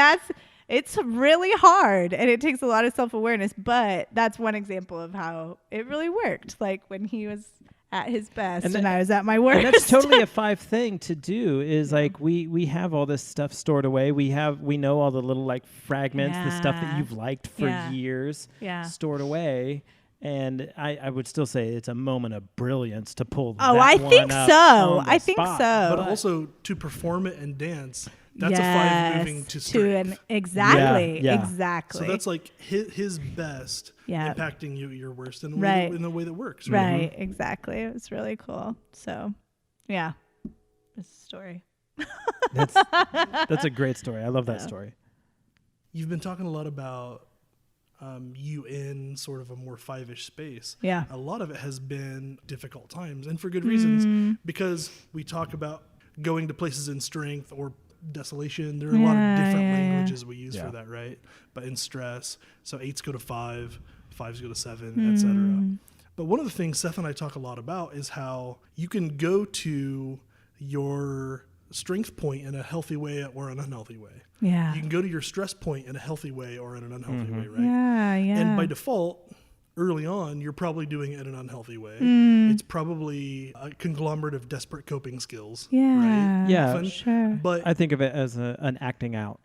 Speaker 3: it's really hard, and it takes a lot of self-awareness, but that's one example of how it really worked. Like when he was at his best and I was at my worst.
Speaker 1: And that's totally a 5 thing to do, is like we have all this stuff stored away. We know all the little like fragments, the stuff that you've liked for years stored away. And I would still say it's a moment of brilliance to pull that
Speaker 3: I
Speaker 1: one
Speaker 3: think
Speaker 1: up
Speaker 3: so.
Speaker 1: on the
Speaker 3: I think
Speaker 1: spot.
Speaker 3: so.
Speaker 4: But also to perform it and dance, that's a 5 moving to strength.
Speaker 3: Exactly.
Speaker 1: Yeah.
Speaker 3: Exactly.
Speaker 4: So that's like his best impacting your worst in a way that works.
Speaker 3: Right. Exactly. It was really cool. So, yeah, this story.
Speaker 1: That's a great story. I love that story.
Speaker 4: You've been talking a lot about you in sort of a more 5-ish space.
Speaker 3: Yeah.
Speaker 4: A lot of it has been difficult times, and for good reasons, because we talk about going to places in strength or desolation. There are a lot of different languages we use for that, right? But in stress, so 8s go to 5, 5s go to 7, etc. But one of the things Seth and I talk a lot about is how you can go to your strength point in a healthy way or an unhealthy way.
Speaker 3: Yeah.
Speaker 4: You can go to your stress point in a healthy way or in an unhealthy way, right?
Speaker 3: Yeah.
Speaker 4: And by default, early on, you're probably doing it in an unhealthy way. It's probably a conglomerate of desperate coping skills.
Speaker 3: Yeah.
Speaker 4: Right?
Speaker 1: Yeah.
Speaker 4: Often.
Speaker 3: Sure.
Speaker 4: But
Speaker 1: I think of it as an acting out.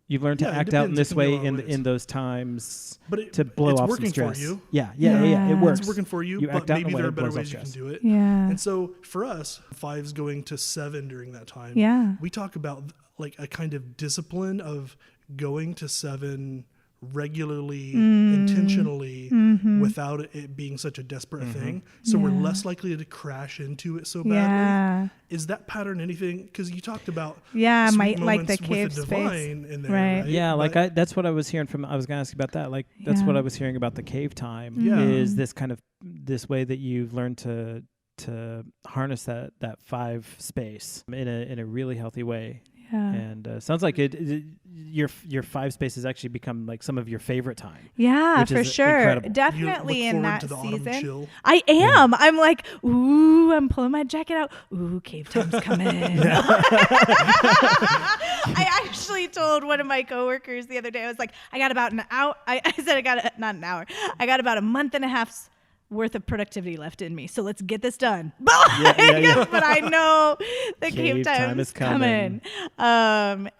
Speaker 1: You've learned to
Speaker 4: Yeah, it
Speaker 1: act out in
Speaker 4: depends.
Speaker 1: this
Speaker 4: It can be
Speaker 1: way
Speaker 4: a lot of ways.
Speaker 1: in those times
Speaker 4: But
Speaker 1: to blow
Speaker 4: it's
Speaker 1: off
Speaker 4: working
Speaker 1: some
Speaker 4: for
Speaker 1: stress.
Speaker 4: you.
Speaker 1: Yeah.
Speaker 3: Yeah.
Speaker 1: It works.
Speaker 4: It's working for you,
Speaker 1: You
Speaker 4: but
Speaker 1: act out in
Speaker 4: maybe
Speaker 1: a way
Speaker 4: there are
Speaker 1: that
Speaker 4: better
Speaker 1: blows
Speaker 4: ways you
Speaker 1: off
Speaker 4: can
Speaker 1: stress.
Speaker 4: do it.
Speaker 3: Yeah.
Speaker 4: And so for us, 5s going to 7 during that time, we talk about like a kind of discipline of going to 7 regularly, intentionally, without it being such a desperate thing. So we're less likely to crash into it so badly.
Speaker 3: Yeah.
Speaker 4: Is that pattern anything? Because you talked about
Speaker 3: Yeah,
Speaker 4: sweet
Speaker 3: like the
Speaker 4: moments
Speaker 3: cave
Speaker 4: with the
Speaker 3: space.
Speaker 4: divine in there,
Speaker 3: Right.
Speaker 4: right?
Speaker 1: Yeah, like
Speaker 4: But
Speaker 1: that's what I was hearing from. I was going to ask you about that. Like that's
Speaker 3: Yeah.
Speaker 1: what I was hearing about the cave time.
Speaker 4: Yeah.
Speaker 1: Is this kind of this way that you've learned to harness that 5 space in a really healthy way.
Speaker 3: Yeah.
Speaker 1: And sounds like your 5 spaces actually become like some of your favorite time.
Speaker 3: Yeah,
Speaker 1: which
Speaker 3: for
Speaker 1: is
Speaker 3: sure.
Speaker 1: incredible.
Speaker 4: you
Speaker 3: Definitely
Speaker 4: look
Speaker 3: in
Speaker 4: forward
Speaker 3: that
Speaker 4: to the autumn
Speaker 3: season.
Speaker 4: chill.
Speaker 3: I am. I'm like, ooh, I'm pulling my jacket out. Ooh, cave time's coming. I actually told one of my coworkers the other day, I was like, I got about an hour. I said, not an hour. I got about a month and a half's worth of productivity left in me. So let's get this done. But I know the cave time is coming.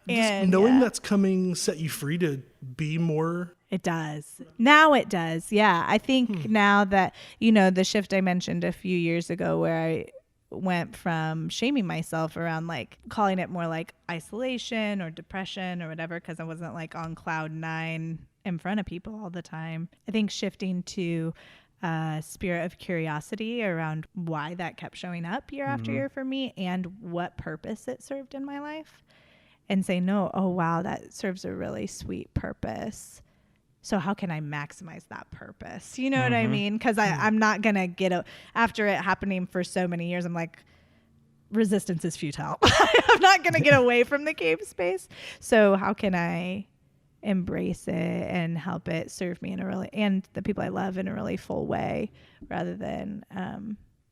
Speaker 4: Just knowing that's coming set you free to be more.
Speaker 3: It does. Now it does. Yeah. I think now that, the shift I mentioned a few years ago where I went from shaming myself around like calling it more like isolation or depression or whatever, because I wasn't like on cloud 9 in front of people all the time. I think shifting to spirit of curiosity around why that kept showing up year after year for me and what purpose it served in my life, and say, no, oh, wow, that serves a really sweet purpose. So how can I maximize that purpose? You know what I mean? Because I'm not going to get after it happening for so many years, I'm like, resistance is futile. I'm not going to get away from the cave space. So how can I embrace it and help it serve me and the people I love in a really full way, rather than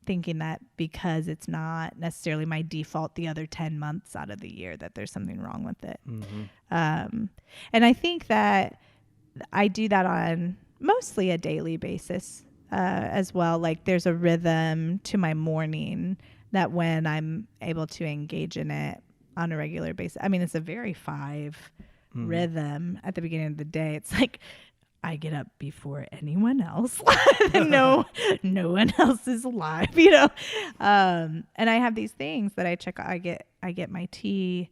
Speaker 3: thinking that because it's not necessarily my default the other 10 months out of the year that there's something wrong with it. And I think that I do that on mostly a daily basis as well. Like there's a rhythm to my morning that when I'm able to engage in it on a regular basis, I mean, it's a very 5 rhythm at the beginning of the day. It's like I get up before anyone else. no one else is alive, and I have these things that I check. I get my tea,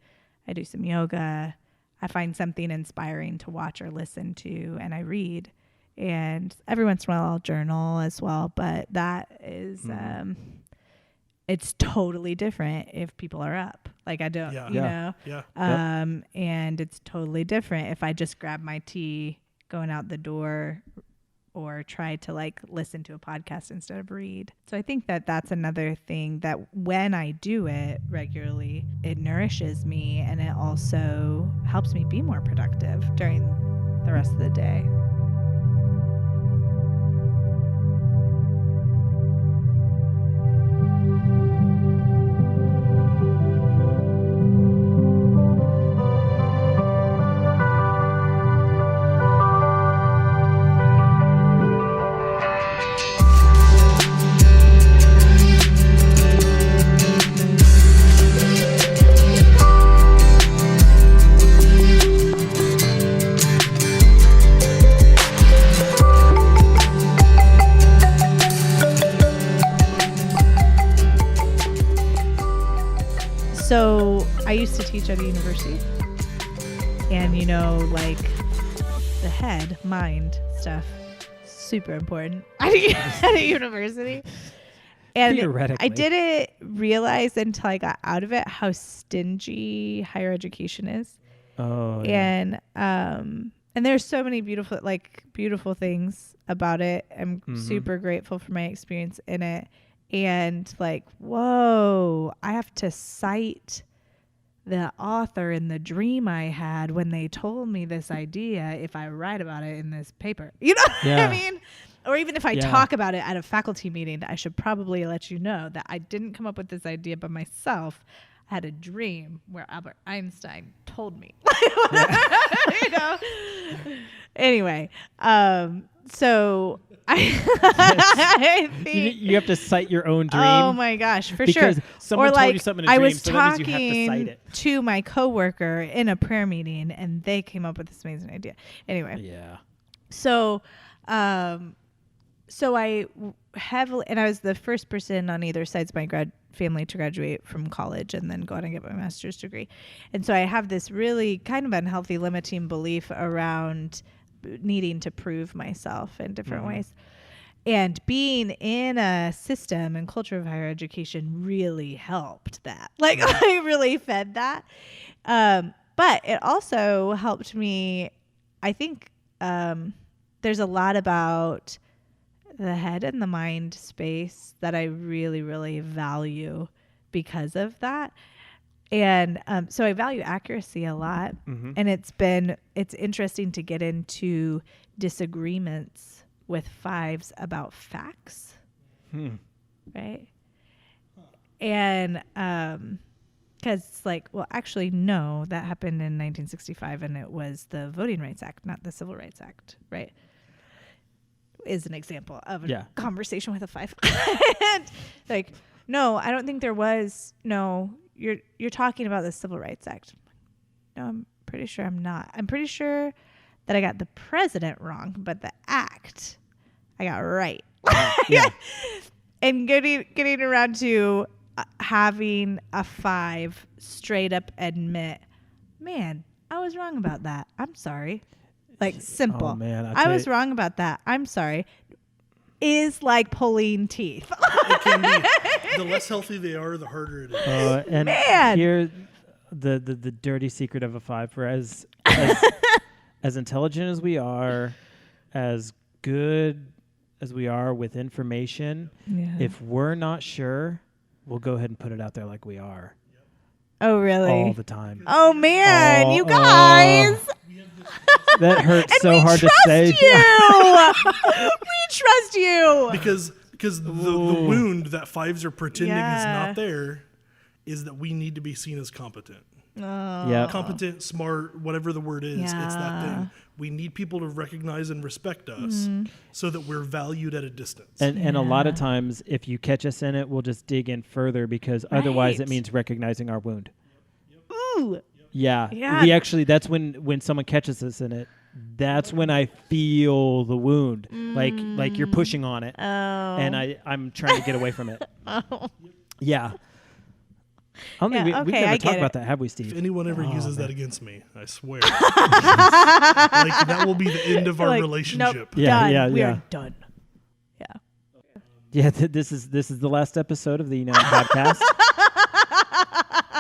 Speaker 3: I do some yoga, I find something inspiring to watch or listen to, and I read. And every once in a while I'll journal as well, but that is it's totally different if people are up. Like I don't, you know.
Speaker 4: Yeah.
Speaker 3: And it's totally different if I just grab my tea going out the door or try to like listen to a podcast instead of read. So I think that that's another thing that when I do it regularly, it nourishes me and it also helps me be more productive during the rest of the day. So I used to teach at a university, and you know, like the head, mind stuff, super important at a university. And
Speaker 1: Theoretically.
Speaker 3: I didn't realize until I got out of it how stingy higher education is.
Speaker 1: Oh, yeah.
Speaker 3: And there's so many beautiful things about it. I'm super grateful for my experience in it. And like, whoa, I have to cite the author and the dream I had when they told me this idea if I write about it in this paper. You know what I mean? Or even if I talk about it at a faculty meeting, I should probably let you know that I didn't come up with this idea by myself. I had a dream where Albert Einstein told me. You know? Anyway, so I think
Speaker 1: you have to cite your own dream.
Speaker 3: Oh my gosh, for sure.
Speaker 1: Because someone told you something in a dream,
Speaker 3: was
Speaker 1: so that means you have to cite
Speaker 3: talking
Speaker 1: it.
Speaker 3: to my coworker in a prayer meeting, and they came up with this amazing idea. Anyway,
Speaker 1: Yeah.
Speaker 3: so I heavily, and I was the first person on either sides of my family to graduate from college and then go on and get my master's degree. And so I have this really kind of unhealthy limiting belief around needing to prove myself in different ways. And being in a system and culture of higher education really helped that. Like I really fed that. But it also helped me, I think, there's a lot about the head and the mind space that I really, really value because of that. And so I value accuracy a lot. And it's interesting to get into disagreements with fives about facts. Right? And because it's like, well, actually, no, that happened in 1965 and it was the Voting Rights Act, not the Civil Rights Act, right? Is an example of a conversation with a five. And like, no, I don't think there was. No, you're talking about the Civil Rights Act. No, I'm pretty sure I'm not. I'm pretty sure that I got the president wrong, but the act I got right. And getting around to having a five straight up admit, man, I was wrong about that. I'm sorry. Like simple.
Speaker 1: Oh, man,
Speaker 3: I was wrong about that. I'm sorry. Is like pulling teeth.
Speaker 4: It can be. The less healthy they are, the harder it is.
Speaker 1: And
Speaker 3: Man.
Speaker 1: here, the dirty secret of a five, for as intelligent as we are, as good as we are with information, if we're not sure, we'll go ahead and put it out there like we are.
Speaker 3: Oh, really?
Speaker 1: All the time.
Speaker 3: Oh, man, you guys.
Speaker 1: That hurts
Speaker 3: And
Speaker 1: so
Speaker 3: we
Speaker 1: hard to
Speaker 3: trust
Speaker 1: say.
Speaker 3: You. We trust you.
Speaker 4: Because the wound that fives are pretending is not there is that we need to be seen as competent. Competent, smart, whatever the word is, it's that thing. We need people to recognize and respect us so that we're valued at a distance.
Speaker 1: And a lot of times, if you catch us in it, we'll just dig in further because otherwise it means recognizing our wound.
Speaker 3: Ooh.
Speaker 1: Yeah. We actually, that's when someone catches us in it, that's when I feel the wound. Like you're pushing on it.
Speaker 3: Oh.
Speaker 1: And I'm trying to get away from it. Yeah. I don't think
Speaker 3: Yeah,
Speaker 1: we've
Speaker 3: okay,
Speaker 1: never
Speaker 3: I
Speaker 1: talked
Speaker 3: get
Speaker 1: about
Speaker 3: it.
Speaker 1: that, have we,
Speaker 4: If
Speaker 1: Steve?
Speaker 4: anyone ever
Speaker 1: Oh,
Speaker 4: uses
Speaker 1: man.
Speaker 4: that against me, I swear. Like, that will be the end of our
Speaker 3: Like,
Speaker 4: relationship.
Speaker 3: Nope,
Speaker 1: Yeah,
Speaker 3: done.
Speaker 1: yeah,
Speaker 3: We
Speaker 1: yeah.
Speaker 3: are done. Yeah.
Speaker 1: Yeah, this is the last episode of the podcast.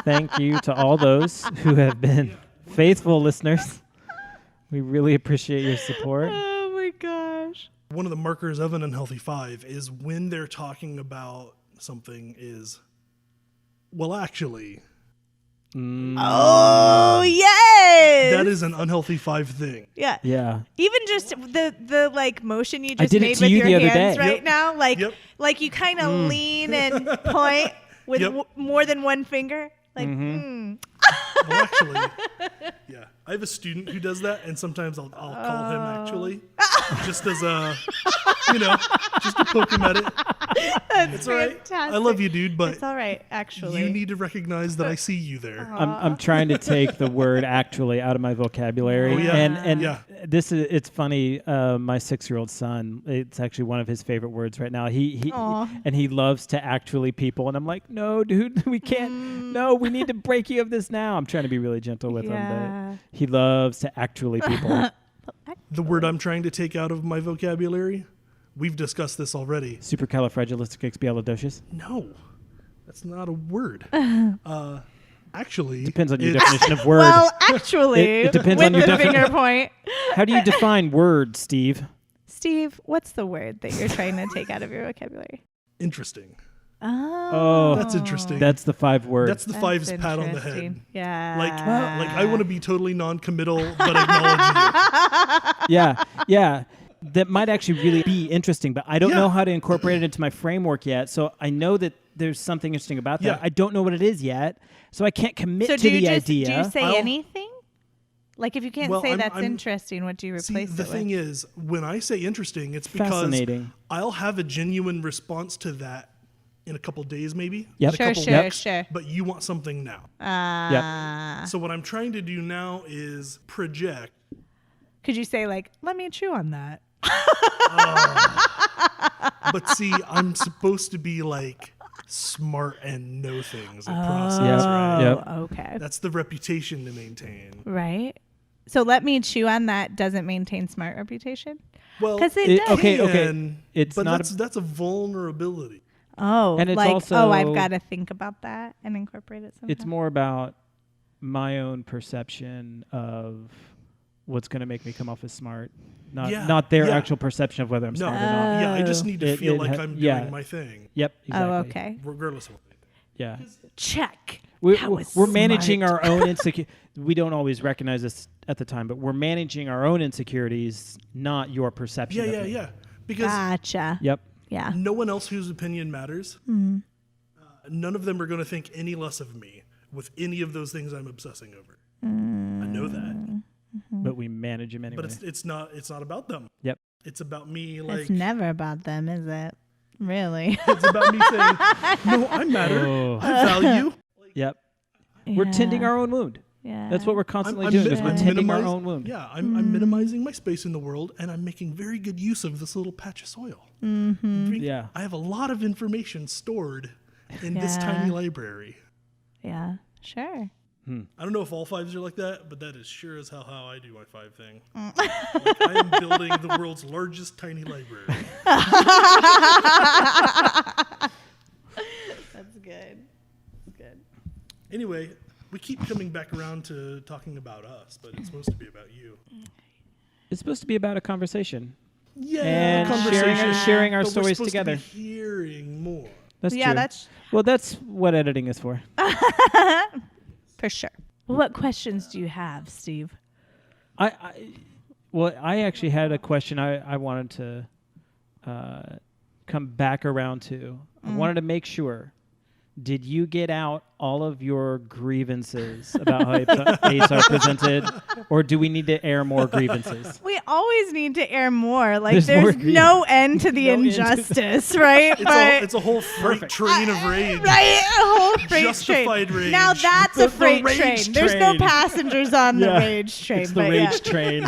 Speaker 1: Thank you to all those who have been faithful listeners. We really appreciate your support.
Speaker 3: Oh my gosh.
Speaker 4: One of the markers of an unhealthy 5 is when they're talking about something is, well, actually,
Speaker 3: Oh yes.
Speaker 4: that is an unhealthy 5 thing.
Speaker 3: Yeah.
Speaker 1: Yeah.
Speaker 3: Even just the like motion you
Speaker 1: I
Speaker 3: just
Speaker 1: did it
Speaker 3: made
Speaker 1: to
Speaker 3: with
Speaker 1: you
Speaker 3: your
Speaker 1: the other
Speaker 3: hands
Speaker 1: day.
Speaker 3: right
Speaker 4: Yep.
Speaker 3: now, like
Speaker 4: Yep.
Speaker 3: like you kind of lean and point with
Speaker 4: Yep.
Speaker 3: more than one finger, like.
Speaker 4: Well, actually, yeah. I have a student who does that, and sometimes I'll call him actually, just as a, just to poke him at it.
Speaker 3: That's
Speaker 4: It's all right.
Speaker 3: fantastic.
Speaker 4: I love you, dude, but
Speaker 3: It's all right, actually.
Speaker 4: you need to recognize that I see you there.
Speaker 1: I'm trying to take the word actually out of my vocabulary.
Speaker 4: Oh, yeah.
Speaker 1: And
Speaker 4: Yeah.
Speaker 1: it's funny, my 6-year-old son, it's actually one of his favorite words right now. He
Speaker 3: Aw.
Speaker 1: and he loves to actually people, and I'm like, no, dude, we can't. No, we need to break you of this now. I'm trying to be really gentle with him,
Speaker 3: Yeah.
Speaker 1: but he loves to actually people.
Speaker 4: The word I'm trying to take out of my vocabulary, we've discussed this already.
Speaker 1: Supercalifragilisticexpialidocious.
Speaker 4: No, that's not a word. Actually,
Speaker 1: Depends on your
Speaker 4: it's-
Speaker 1: definition of word.
Speaker 3: Well, actually,
Speaker 1: It depends
Speaker 3: with
Speaker 1: on your
Speaker 3: the
Speaker 1: definition.
Speaker 3: finger point.
Speaker 1: How do you define word, Steve?
Speaker 3: Steve, what's the word that you're trying to take out of your vocabulary?
Speaker 4: Interesting.
Speaker 3: Oh,
Speaker 4: That's interesting.
Speaker 1: That's the 5 word.
Speaker 4: That's the 5's pat on the head.
Speaker 3: interesting. Yeah.
Speaker 4: Like I want to be totally non-committal, but acknowledge you.
Speaker 1: yeah. That might actually really be interesting, but I don't
Speaker 4: Yeah.
Speaker 1: know how to incorporate it into my framework yet. So I know that there's something interesting about that.
Speaker 4: Yeah.
Speaker 1: I don't know what it is yet, so I can't commit
Speaker 3: So
Speaker 1: to
Speaker 3: do you
Speaker 1: the
Speaker 3: just
Speaker 1: idea.
Speaker 3: do you say
Speaker 4: I'll-
Speaker 3: anything? Like if you can't
Speaker 4: Well,
Speaker 3: say
Speaker 4: I'm-
Speaker 3: that's
Speaker 4: I'm-
Speaker 3: interesting, what do you
Speaker 4: See,
Speaker 3: replace
Speaker 4: the
Speaker 3: it
Speaker 4: thing
Speaker 3: with?
Speaker 4: is, when I say interesting, it's because
Speaker 1: Fascinating.
Speaker 4: I'll have a genuine response to that in a couple days, maybe.
Speaker 1: Yep.
Speaker 4: In a
Speaker 3: Sure,
Speaker 4: couple
Speaker 3: sure,
Speaker 4: weeks,
Speaker 3: sure.
Speaker 4: But you want something now. So what I'm trying to do now is project.
Speaker 3: Could you say like, let me chew on that?
Speaker 4: But see, I'm supposed to be like smart and know things and process,
Speaker 1: Yep.
Speaker 4: right?
Speaker 1: Yep.
Speaker 3: Oh, okay.
Speaker 4: That's the reputation to maintain.
Speaker 3: Right. So let me chew on that doesn't maintain smart reputation?
Speaker 4: Well,
Speaker 3: 'Cause it
Speaker 1: It-
Speaker 3: does.
Speaker 1: okay.
Speaker 4: can,
Speaker 1: It's
Speaker 4: but
Speaker 1: not.
Speaker 4: that's a vulnerability.
Speaker 3: Oh,
Speaker 1: And it's
Speaker 3: like,
Speaker 1: also-
Speaker 3: I've got to think about that and incorporate it sometime.
Speaker 1: It's more about my own perception of what's going to make me come off as smart, not their
Speaker 4: Yeah.
Speaker 1: actual perception of whether I'm
Speaker 4: No,
Speaker 1: smart or not.
Speaker 4: yeah, I just need to
Speaker 1: It-
Speaker 4: feel
Speaker 1: it
Speaker 4: like
Speaker 1: ha-
Speaker 4: I'm
Speaker 1: yeah.
Speaker 4: doing my thing,
Speaker 1: Yep. Exactly.
Speaker 3: Oh, okay.
Speaker 4: regardless of what they think.
Speaker 1: Yeah.
Speaker 3: Check.
Speaker 1: We're,
Speaker 3: That was
Speaker 1: we're managing
Speaker 3: smart.
Speaker 1: our own insecurities. We don't always recognize this at the time, but we're managing our own insecurities, not your perception.
Speaker 4: Yeah,
Speaker 1: of
Speaker 4: yeah,
Speaker 1: me.
Speaker 4: yeah. Because
Speaker 3: Gotcha.
Speaker 1: Yep.
Speaker 3: Yeah.
Speaker 4: no one else whose opinion matters. None of them are going to think any less of me with any of those things I'm obsessing over. I know that,
Speaker 1: But we manage them anyway.
Speaker 4: but it's not about them.
Speaker 1: Yep.
Speaker 4: It's about me. Like
Speaker 3: It's never about them, is it? Really?
Speaker 4: it's about me saying, "No, I matter.
Speaker 1: Oh.
Speaker 4: I value."
Speaker 1: Yep. We're tending our own wound.
Speaker 3: Yeah.
Speaker 1: That's what we're constantly
Speaker 4: I'm
Speaker 1: doing.
Speaker 4: mi-
Speaker 1: Is we're
Speaker 4: I'm
Speaker 1: tending our
Speaker 4: minimize-
Speaker 1: own wound.
Speaker 4: Yeah, I'm minimizing my space in the world, and I'm making very good use of this little patch of soil.
Speaker 1: Yeah.
Speaker 4: I have a lot of information stored in this
Speaker 3: Yeah.
Speaker 4: tiny library.
Speaker 3: Yeah. Sure.
Speaker 4: I don't know if all 5s are like that, but that is sure as hell how I do my 5 thing. Like, I am building the world's largest tiny library.
Speaker 3: That's good. That's good.
Speaker 4: Anyway, we keep coming back around to talking about us, but it's supposed to be about you.
Speaker 1: It's supposed to be about a conversation.
Speaker 4: Yeah,
Speaker 1: And
Speaker 4: conversation.
Speaker 1: sharing our
Speaker 4: but we're
Speaker 1: stories
Speaker 4: supposed
Speaker 1: together.
Speaker 4: To be hearing more.
Speaker 1: That's
Speaker 3: Yeah,
Speaker 1: true. Well, that's what editing is for.
Speaker 3: for sure. What questions do you have, Steve?
Speaker 1: I actually had a question I wanted to come back around to. I wanted to make sure. Did you get out all of your grievances about how ACE are presented, or do we need to air more grievances?
Speaker 3: We always need to air more. Like
Speaker 1: There's more
Speaker 3: there's no end to the
Speaker 1: No end to
Speaker 3: injustice, right?
Speaker 4: It's a whole freight train of rage.
Speaker 3: Right, a whole freight
Speaker 4: Justified
Speaker 3: train.
Speaker 4: rage.
Speaker 3: Now that's
Speaker 1: The
Speaker 3: a freight
Speaker 1: rage
Speaker 3: train. There's no
Speaker 1: train.
Speaker 3: passengers on the
Speaker 1: Yeah.
Speaker 3: rage train.
Speaker 1: It's the
Speaker 3: but
Speaker 1: rage train.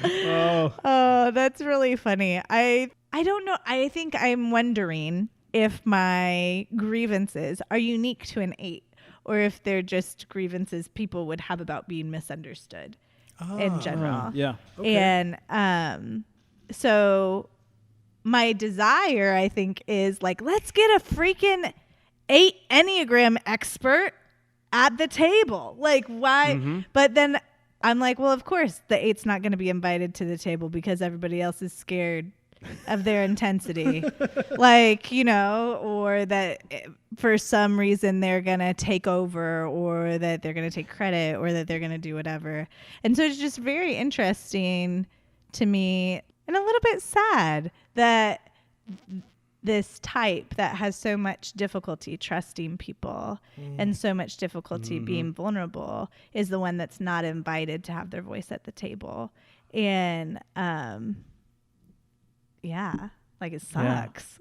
Speaker 1: Oh,
Speaker 3: Oh, that's really funny. I don't know. I think I'm wondering if my grievances are unique to an 8 or if they're just grievances people would have about being misunderstood in general.
Speaker 1: Yeah.
Speaker 4: Okay.
Speaker 3: And so my desire, I think, is like, let's get a freaking 8 Enneagram expert at the table. Like, why?
Speaker 1: Mm-hmm.
Speaker 3: But then I'm like, well, of course the 8's not going to be invited to the table because everybody else is scared of their intensity. Like, you know, or that for some reason they're going to take over, or that they're going to take credit, or that they're going to do whatever. And so it's just very interesting to me and a little bit sad that this type that has so much difficulty trusting people and so much difficulty being vulnerable is the one that's not invited to have their voice at the table. And yeah, like it sucks.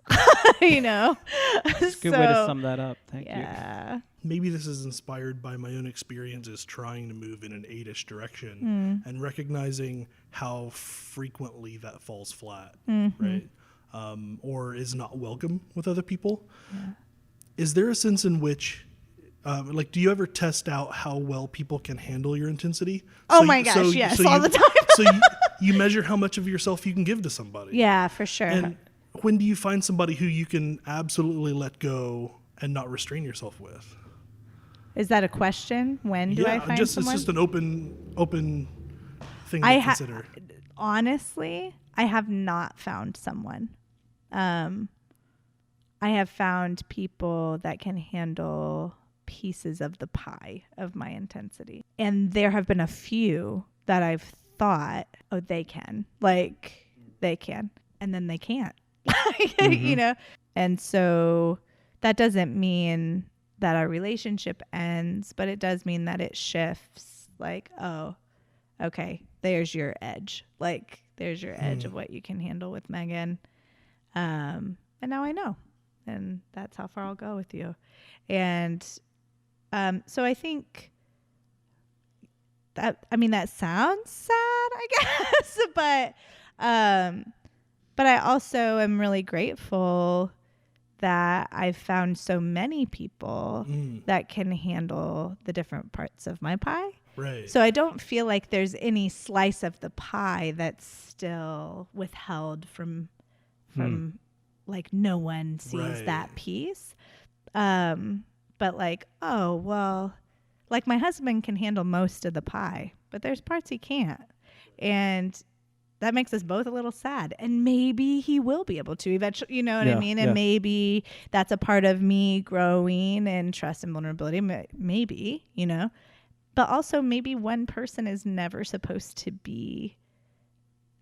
Speaker 3: You know.
Speaker 1: It's a good way to sum that up. Thank you.
Speaker 3: Yeah.
Speaker 4: Maybe this is inspired by my own experiences trying to move in an 8-ish direction and recognizing how frequently that falls flat, right? Or is not welcome with other people. Yeah. Is there a sense in which, like, do you ever test out how well people can handle your intensity?
Speaker 3: Oh my gosh, yes, all the time.
Speaker 4: So you measure how much of yourself you can give to somebody.
Speaker 3: Yeah, for sure.
Speaker 4: And when do you find somebody who you can absolutely let go and not restrain yourself with?
Speaker 3: Is that a question? When do I find someone?
Speaker 4: It's just an open thing to consider.
Speaker 3: Honestly, I have not found someone. I have found people that can handle pieces of the pie of my intensity. And there have been a few that I've thought, oh, they can. Like, they can. And then they can't. You know? And so that doesn't mean that our relationship ends, but it does mean that it shifts. Like, oh, okay, there's your edge. Like, there's your edge of what you can handle with Megan. And now I know. And that's how far I'll go with you. And so I think that, I mean, that sounds sad, I guess, but I also am really grateful that I've found so many people that can handle the different parts of my pie.
Speaker 4: Right.
Speaker 3: So I don't feel like there's any slice of the pie that's still withheld from like no one sees that piece. But like, oh, well, like my husband can handle most of the pie, but there's parts he can't. And that makes us both a little sad. And maybe he will be able to eventually, you know what I mean? And maybe that's a part of me growing in trust and vulnerability. Maybe, you know, but also maybe one person is never supposed to be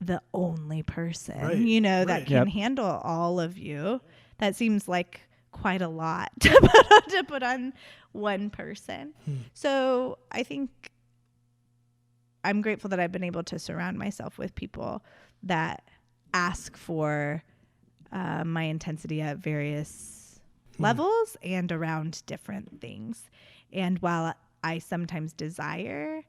Speaker 3: the only person, you know, that can handle all of you. That seems like quite a lot to put on one person. So I think I'm grateful that I've been able to surround myself with people that ask for my intensity at various levels and around different things. And while I sometimes desire,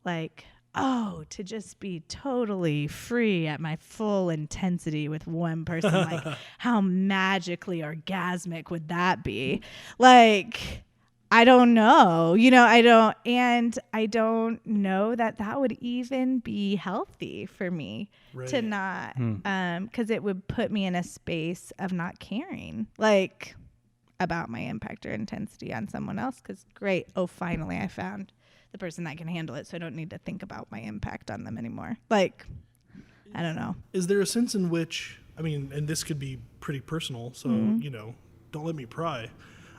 Speaker 3: like, oh, to just be totally free at my full intensity with one person, like, how magically orgasmic would that be? Like, I don't know, you know, I don't know that would even be healthy for me to not, because it would put me in a space of not caring, like, about my impact or intensity on someone else. Because great, oh, finally I found the person that can handle it, so I don't need to think about my impact on them anymore. Like, I don't know.
Speaker 4: Is there a sense in which, I mean, and this could be pretty personal, so, you know, don't let me pry.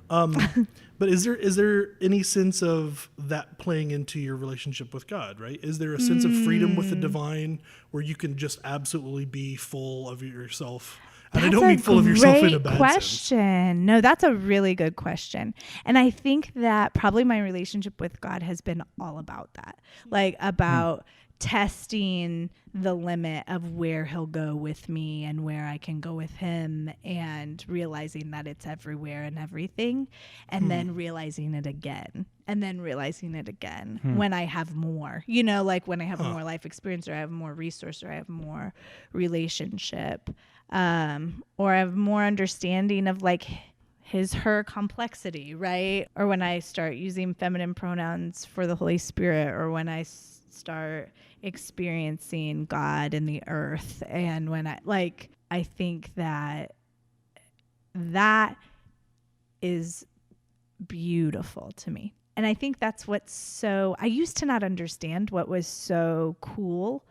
Speaker 4: But is there any sense of that playing into your relationship with God, right? Is there a sense of freedom with the divine where you can just absolutely be full of yourself? And I don't mean full of yourself in a bad
Speaker 3: question.
Speaker 4: sense.
Speaker 3: No, that's a really good question. And I think that probably my relationship with God has been all about that. Like, about testing the limit of where he'll go with me and where I can go with him, and realizing that it's everywhere and everything, and then realizing it again, and then realizing it again when I have more, like when I have more life experience, or I have more resource, or I have more relationship, or I have more understanding of like her complexity, right? Or when I start using feminine pronouns for the Holy Spirit, or when I start experiencing God in the earth, and when I think that is beautiful to me. And I think that's I used to not understand what was so cool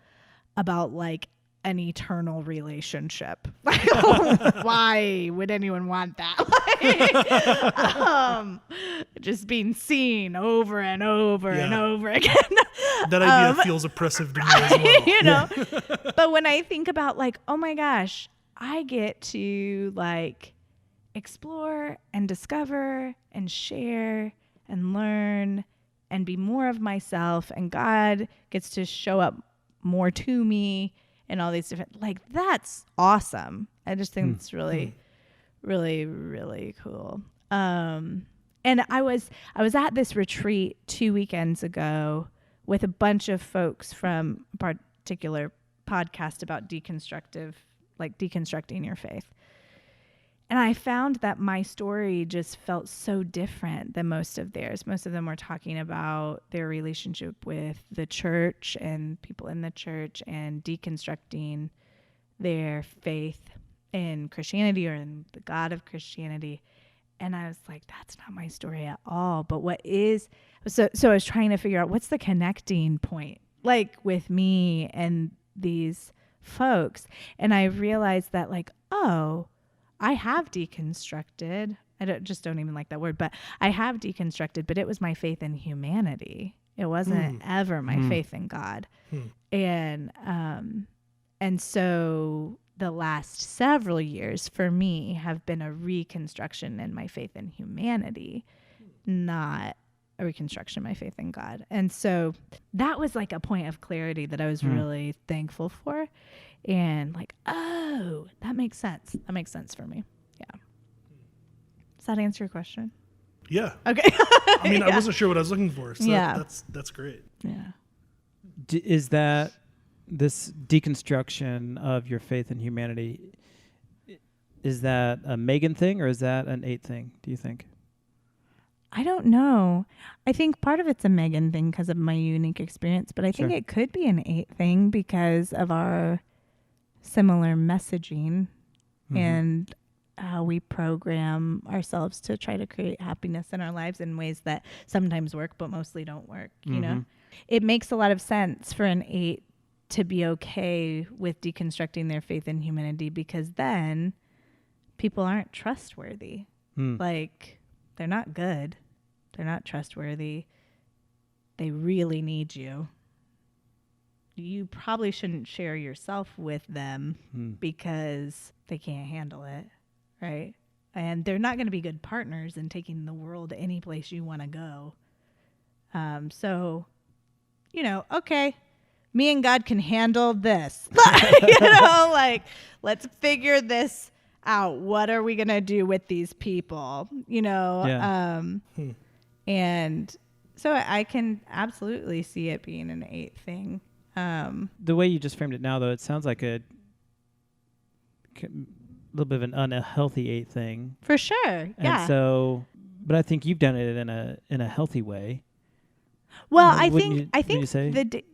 Speaker 3: about like an eternal relationship. Why would anyone want that? Just being seen over and over and over again.
Speaker 4: That idea feels oppressive to me as well.
Speaker 3: But when I think about like, oh my gosh, I get to like explore and discover and share and learn and be more of myself, and God gets to show up more to me, and all these different, like, that's awesome. I just think it's really, really, really cool. And I was at this retreat 2 weekends ago with a bunch of folks from a particular podcast about deconstructing your faith. And I found that my story just felt so different than most of theirs. Most of them were talking about their relationship with the church and people in the church, and deconstructing their faith in Christianity or in the God of Christianity. And I was like, that's not my story at all. But what is, so I was trying to figure out what's the connecting point, like with me and these folks. And I realized that like, oh, I have deconstructed. I don't even like that word, but I have deconstructed, but it was my faith in humanity. It wasn't ever my faith in God. And so the last several years for me have been a reconstruction in my faith in humanity, not a reconstruction of my faith in God. And so that was like a point of clarity that I was really thankful for. And like, oh, that makes sense. That makes sense for me. Yeah. Does that answer your question?
Speaker 4: Yeah.
Speaker 3: Okay.
Speaker 4: I mean, I wasn't sure what I was looking for. So that's great.
Speaker 3: Yeah.
Speaker 1: Is that this deconstruction of your faith in humanity, is that a Megan thing or is that an 8 thing, do you think?
Speaker 3: I don't know. I think part of it's a Megan thing because of my unique experience, but I think it could be an 8 thing because of our similar messaging and how we program ourselves to try to create happiness in our lives in ways that sometimes work but mostly don't work. You know, it makes a lot of sense for an 8 to be okay with deconstructing their faith in humanity, because then people aren't trustworthy. Like, they're not good, they're not trustworthy, they really need you. You probably shouldn't share yourself with them because they can't handle it, right? And they're not going to be good partners in taking the world any place you want to go. So, okay, me and God can handle this. Like, let's figure this out. What are we going to do with these people? And so I can absolutely see it being an 8 thing.
Speaker 1: The way you just framed it now, though, it sounds like a little bit of an unhealthy 8 thing.
Speaker 3: For sure, yeah.
Speaker 1: And so, but I think you've done it in a healthy way.
Speaker 3: Well,
Speaker 1: No,
Speaker 3: I
Speaker 1: wouldn't
Speaker 3: think
Speaker 1: you say?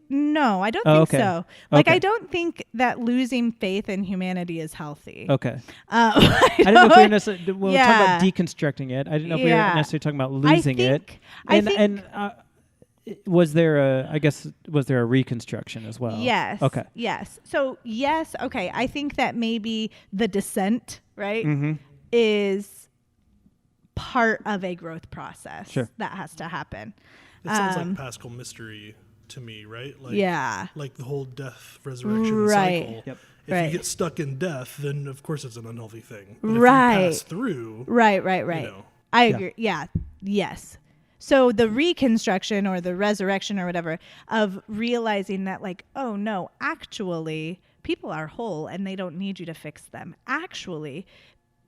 Speaker 3: No, I don't
Speaker 1: Oh,
Speaker 3: think
Speaker 1: okay.
Speaker 3: so. Like,
Speaker 1: Okay.
Speaker 3: I don't think that losing faith in humanity is healthy.
Speaker 1: Okay.
Speaker 3: I
Speaker 1: I didn't know if we were necessarily, we'll talk about
Speaker 3: Yeah.
Speaker 1: deconstructing it. I didn't know if we were
Speaker 3: Yeah.
Speaker 1: necessarily talking about losing it.
Speaker 3: I think
Speaker 1: Was there a reconstruction as well?
Speaker 3: yes.
Speaker 1: Okay.
Speaker 3: Yes. So yes. Okay. I think that maybe the descent, right,
Speaker 1: Mm-hmm.
Speaker 3: is part of a growth process that has to happen.
Speaker 4: It sounds like Paschal mystery to me, right? Like,
Speaker 3: Yeah.
Speaker 4: Like the whole death resurrection
Speaker 3: Right.
Speaker 4: cycle.
Speaker 1: Yep.
Speaker 4: If
Speaker 3: Right.
Speaker 4: you get stuck in death, then of course it's an unhealthy thing. But
Speaker 3: Right.
Speaker 4: if you pass through,
Speaker 3: Right.
Speaker 4: you know,
Speaker 3: I agree. Yeah. Yes. So the reconstruction or the resurrection or whatever of realizing that like, oh no, actually people are whole and they don't need you to fix them. Actually,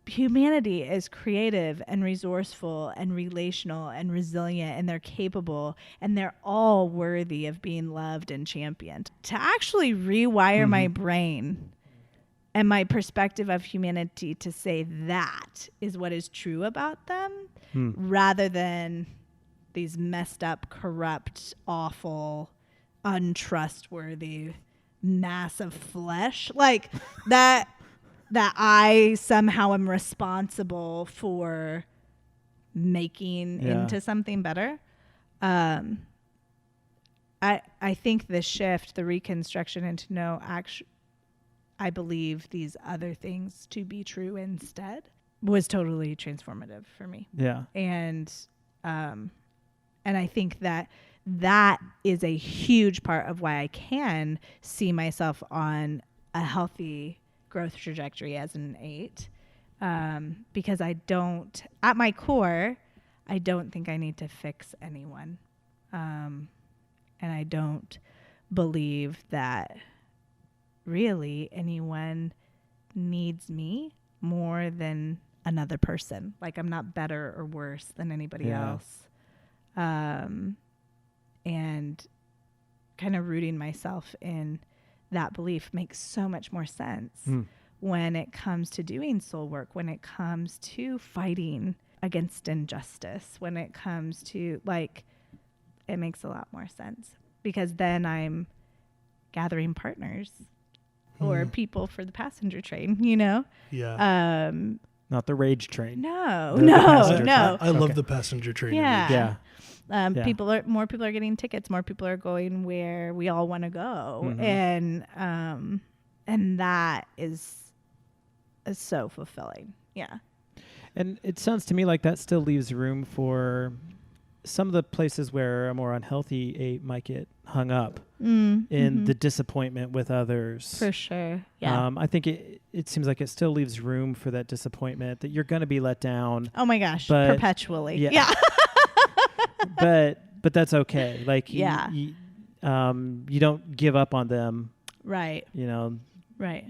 Speaker 3: humanity is creative and resourceful and relational and resilient, and they're capable, and they're all worthy of being loved and championed. To actually rewire my brain and my perspective of humanity to say that is what is true about them, rather than these messed up, corrupt, awful, untrustworthy mass of flesh, like that I somehow am responsible for making into something better. I think the shift, the reconstruction into I believe these other things to be true instead, was totally transformative for me.
Speaker 1: Yeah.
Speaker 3: And I think that is a huge part of why I can see myself on a healthy growth trajectory as an 8, because I don't, at my core, I don't think I need to fix anyone, and I don't believe that really anyone needs me more than another person. Like, I'm not better or worse than anybody else, and kind of rooting myself in that belief makes so much more sense when it comes to doing soul work, when it comes to fighting against injustice, when it comes to, like, it makes a lot more sense, because then I'm gathering partners or people for the passenger train, you know?
Speaker 4: Yeah.
Speaker 1: Not the rage train.
Speaker 3: No.
Speaker 4: I love the passenger train.
Speaker 3: Yeah.
Speaker 4: image.
Speaker 3: More people are getting tickets. More people are going where we all want to go, and that is so fulfilling. Yeah.
Speaker 1: And it sounds to me like that still leaves room for some of the places where a more unhealthy 8 might get hung up in the disappointment with others.
Speaker 3: For sure. Yeah.
Speaker 1: I think it seems like it still leaves room for that disappointment, that you're going to be let down.
Speaker 3: Oh my gosh.
Speaker 1: But
Speaker 3: perpetually.
Speaker 1: Yeah. but that's okay. Like,
Speaker 3: yeah.
Speaker 1: you don't give up on them.
Speaker 3: Right.
Speaker 1: You know,
Speaker 3: right.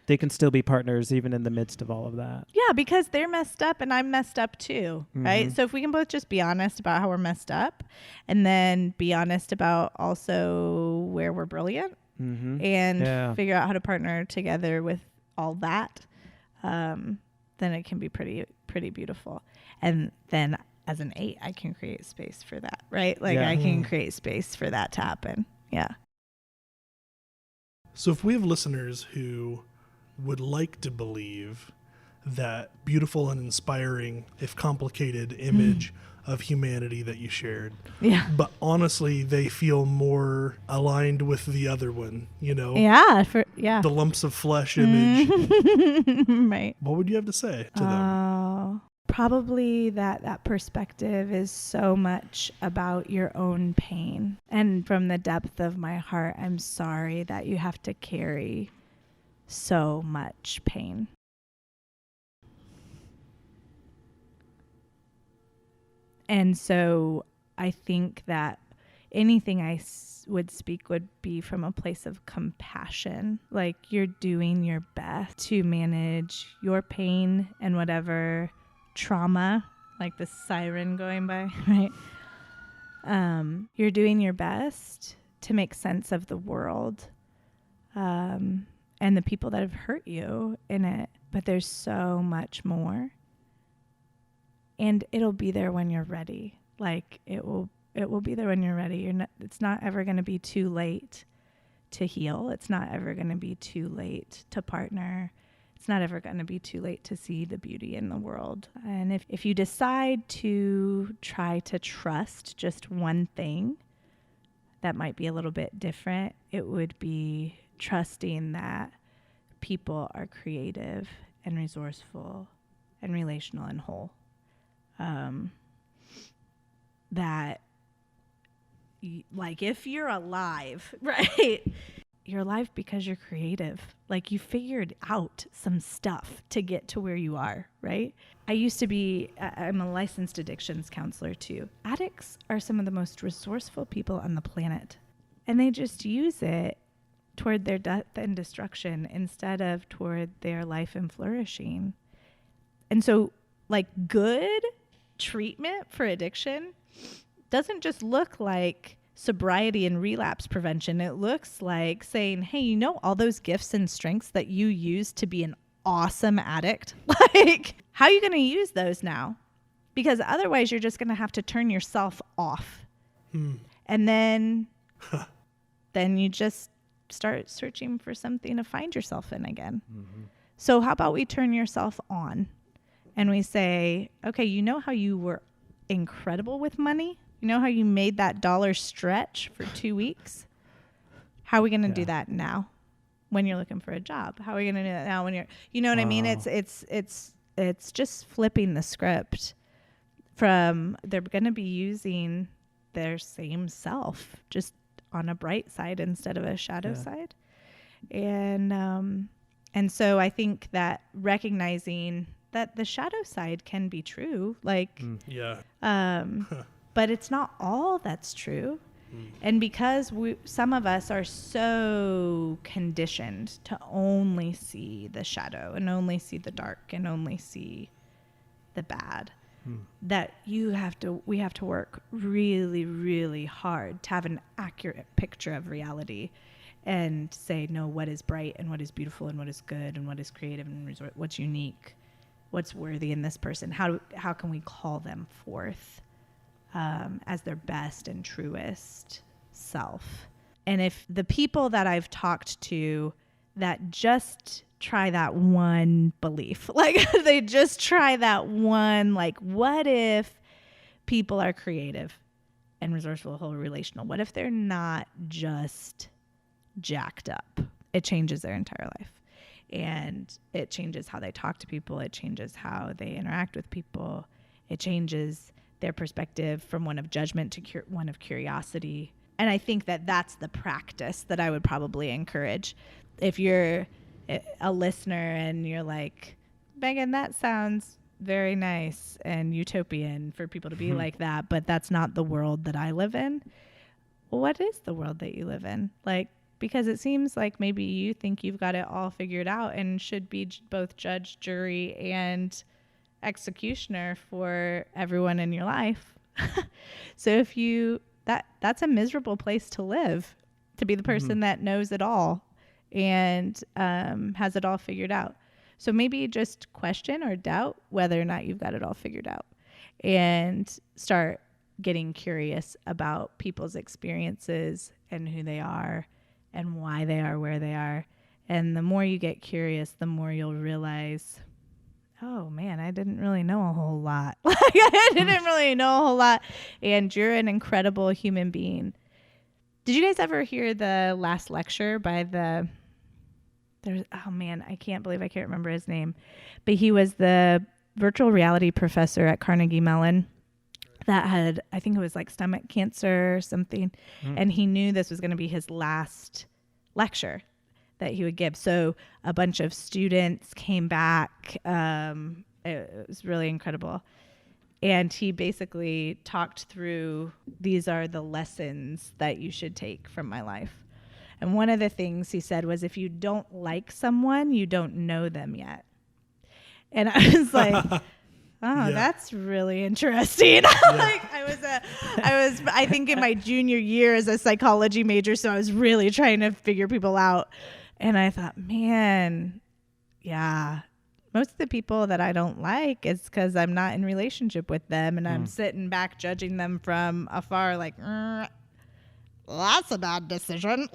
Speaker 1: They can still be partners even in the midst of all of that.
Speaker 3: Yeah, because they're messed up and I'm messed up too, right? So if we can both just be honest about how we're messed up, and then be honest about also where we're brilliant, and figure out how to partner together with all that, then it can be pretty beautiful. And then as an 8, I can create space for that, right? Like, I can create space for that to happen. Yeah.
Speaker 4: So if we have listeners who would like to believe that beautiful and inspiring, if complicated, image of humanity that you shared, but honestly they feel more aligned with the other one, you know, the lumps of flesh image,
Speaker 3: right,
Speaker 4: what would you have to say to them?
Speaker 3: Probably that perspective is so much about your own pain. And from the depth of my heart, I'm sorry that you have to carry so much pain. And so I think that anything I would speak would be from a place of compassion. Like, you're doing your best to manage your pain and whatever trauma, like the siren going by, right? You're doing your best to make sense of the world, and the people that have hurt you in it. But there's so much more, and it'll be there when you're ready. Like, it will be there when you're ready. It's not ever going to be too late to heal. It's not ever going to be too late to partner. It's not ever going to be too late to see the beauty in the world. And if you decide to try to trust just one thing that might be a little bit different, it would be trusting that people are creative and resourceful and relational and whole. That, like, if you're alive, right, your life because you're creative. Like you figured out some stuff to get to where you are, right? I'm a licensed addictions counselor too. Addicts are some of the most resourceful people on the planet. And they just use it toward their death and destruction instead of toward their life and flourishing. And so like good treatment for addiction doesn't just look like sobriety and relapse prevention. It looks like saying, hey, you know, all those gifts and strengths that you use to be an awesome addict, like how are you going to use those now? Because otherwise you're just going to have to turn yourself off. And then you just start searching for something to find yourself in again. So how about we turn yourself on and we say, okay, you know how you were incredible with money? You know how you made that dollar stretch for 2 weeks? How are we going to do that now when you're looking for a job? How are we going to do that now when you're, you know what I mean? It's just flipping the script from they're going to be using their same self just on a bright side instead of a shadow side. And so I think that recognizing that the shadow side can be true, like, but it's not all that's true. And because some of us are so conditioned to only see the shadow and only see the dark and only see the bad, that we have to work really, really hard to have an accurate picture of reality and say, no, what is bright and what is beautiful and what is good and what is creative and what's unique, what's worthy in this person. How can we call them forth as their best and truest self? And if the people that I've talked to that just try that one belief, like they just try that one, like, what if people are creative and resourceful, whole, relational? What if they're not just jacked up? It changes their entire life. And it changes how they talk to people. It changes how they interact with people. It changes their perspective from one of judgment to one of curiosity. And I think that that's the practice that I would probably encourage. If you're a listener and you're like, Megan, that sounds very nice and utopian for people to be like that, but that's not the world that I live in. Well, what is the world that you live in? Like, because it seems like maybe you think you've got it all figured out and should be both judge, jury, and executioner for everyone in your life. So if that's a miserable place to live, to be the person that knows it all and has it all figured out. So maybe just question or doubt whether or not you've got it all figured out and start getting curious about people's experiences and who they are and why they are where they are. And the more you get curious, the more you'll realize, oh man, I didn't really know a whole lot. Like I didn't really know a whole lot. And you're an incredible human being. Did you guys ever hear the last lecture by oh man, I can't believe I can't remember his name, but he was the virtual reality professor at Carnegie Mellon that had, I think it was like stomach cancer or something. And he knew this was going to be his last lecture that he would give. So a bunch of students came back. It was really incredible. And he basically talked through, these are the lessons that you should take from my life. And one of the things he said was, if you don't like someone, you don't know them yet. And I was like, that's really interesting. Like I think in my junior year as a psychology major, so I was really trying to figure people out. And I thought, man, yeah, most of the people that I don't like is because I'm not in relationship with them and I'm sitting back judging them from afar like, that's a bad decision.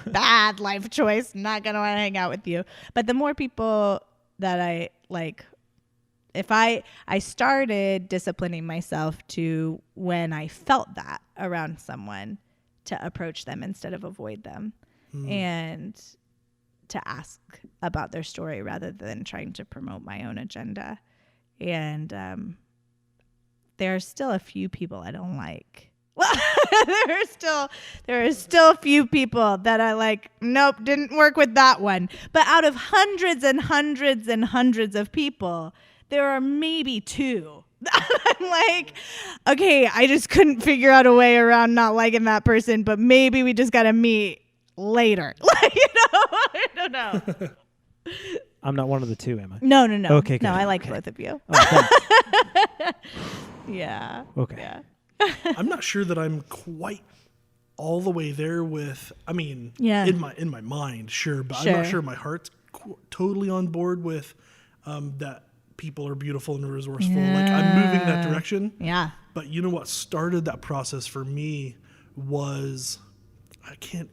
Speaker 3: Bad life choice. Not going to want to hang out with you. But the more people that I like, if I started disciplining myself to when I felt that around someone to approach them instead of avoid them and to ask about their story rather than trying to promote my own agenda. And there are still a few people I don't like. There are still few people that I like, nope, didn't work with that one. But out of hundreds and hundreds and hundreds of people, there are maybe 2. I'm like, okay, I just couldn't figure out a way around not liking that person, but maybe we just got to meet later. Like, I don't know.
Speaker 1: I'm not one of the 2, am I?
Speaker 3: No.
Speaker 1: Okay,
Speaker 3: no,
Speaker 1: good.
Speaker 3: I like
Speaker 1: Okay.
Speaker 3: both of you.
Speaker 1: Oh, thanks.
Speaker 3: Yeah.
Speaker 1: Okay.
Speaker 3: Yeah.
Speaker 4: I'm not sure that I'm quite all the way there with, I mean,
Speaker 3: Yeah.
Speaker 4: in my mind, sure, but I'm
Speaker 3: Sure.
Speaker 4: not sure my heart's totally on board with that people are beautiful and resourceful. Like, I'm moving that direction.
Speaker 3: Yeah.
Speaker 4: But you know what started that process for me was,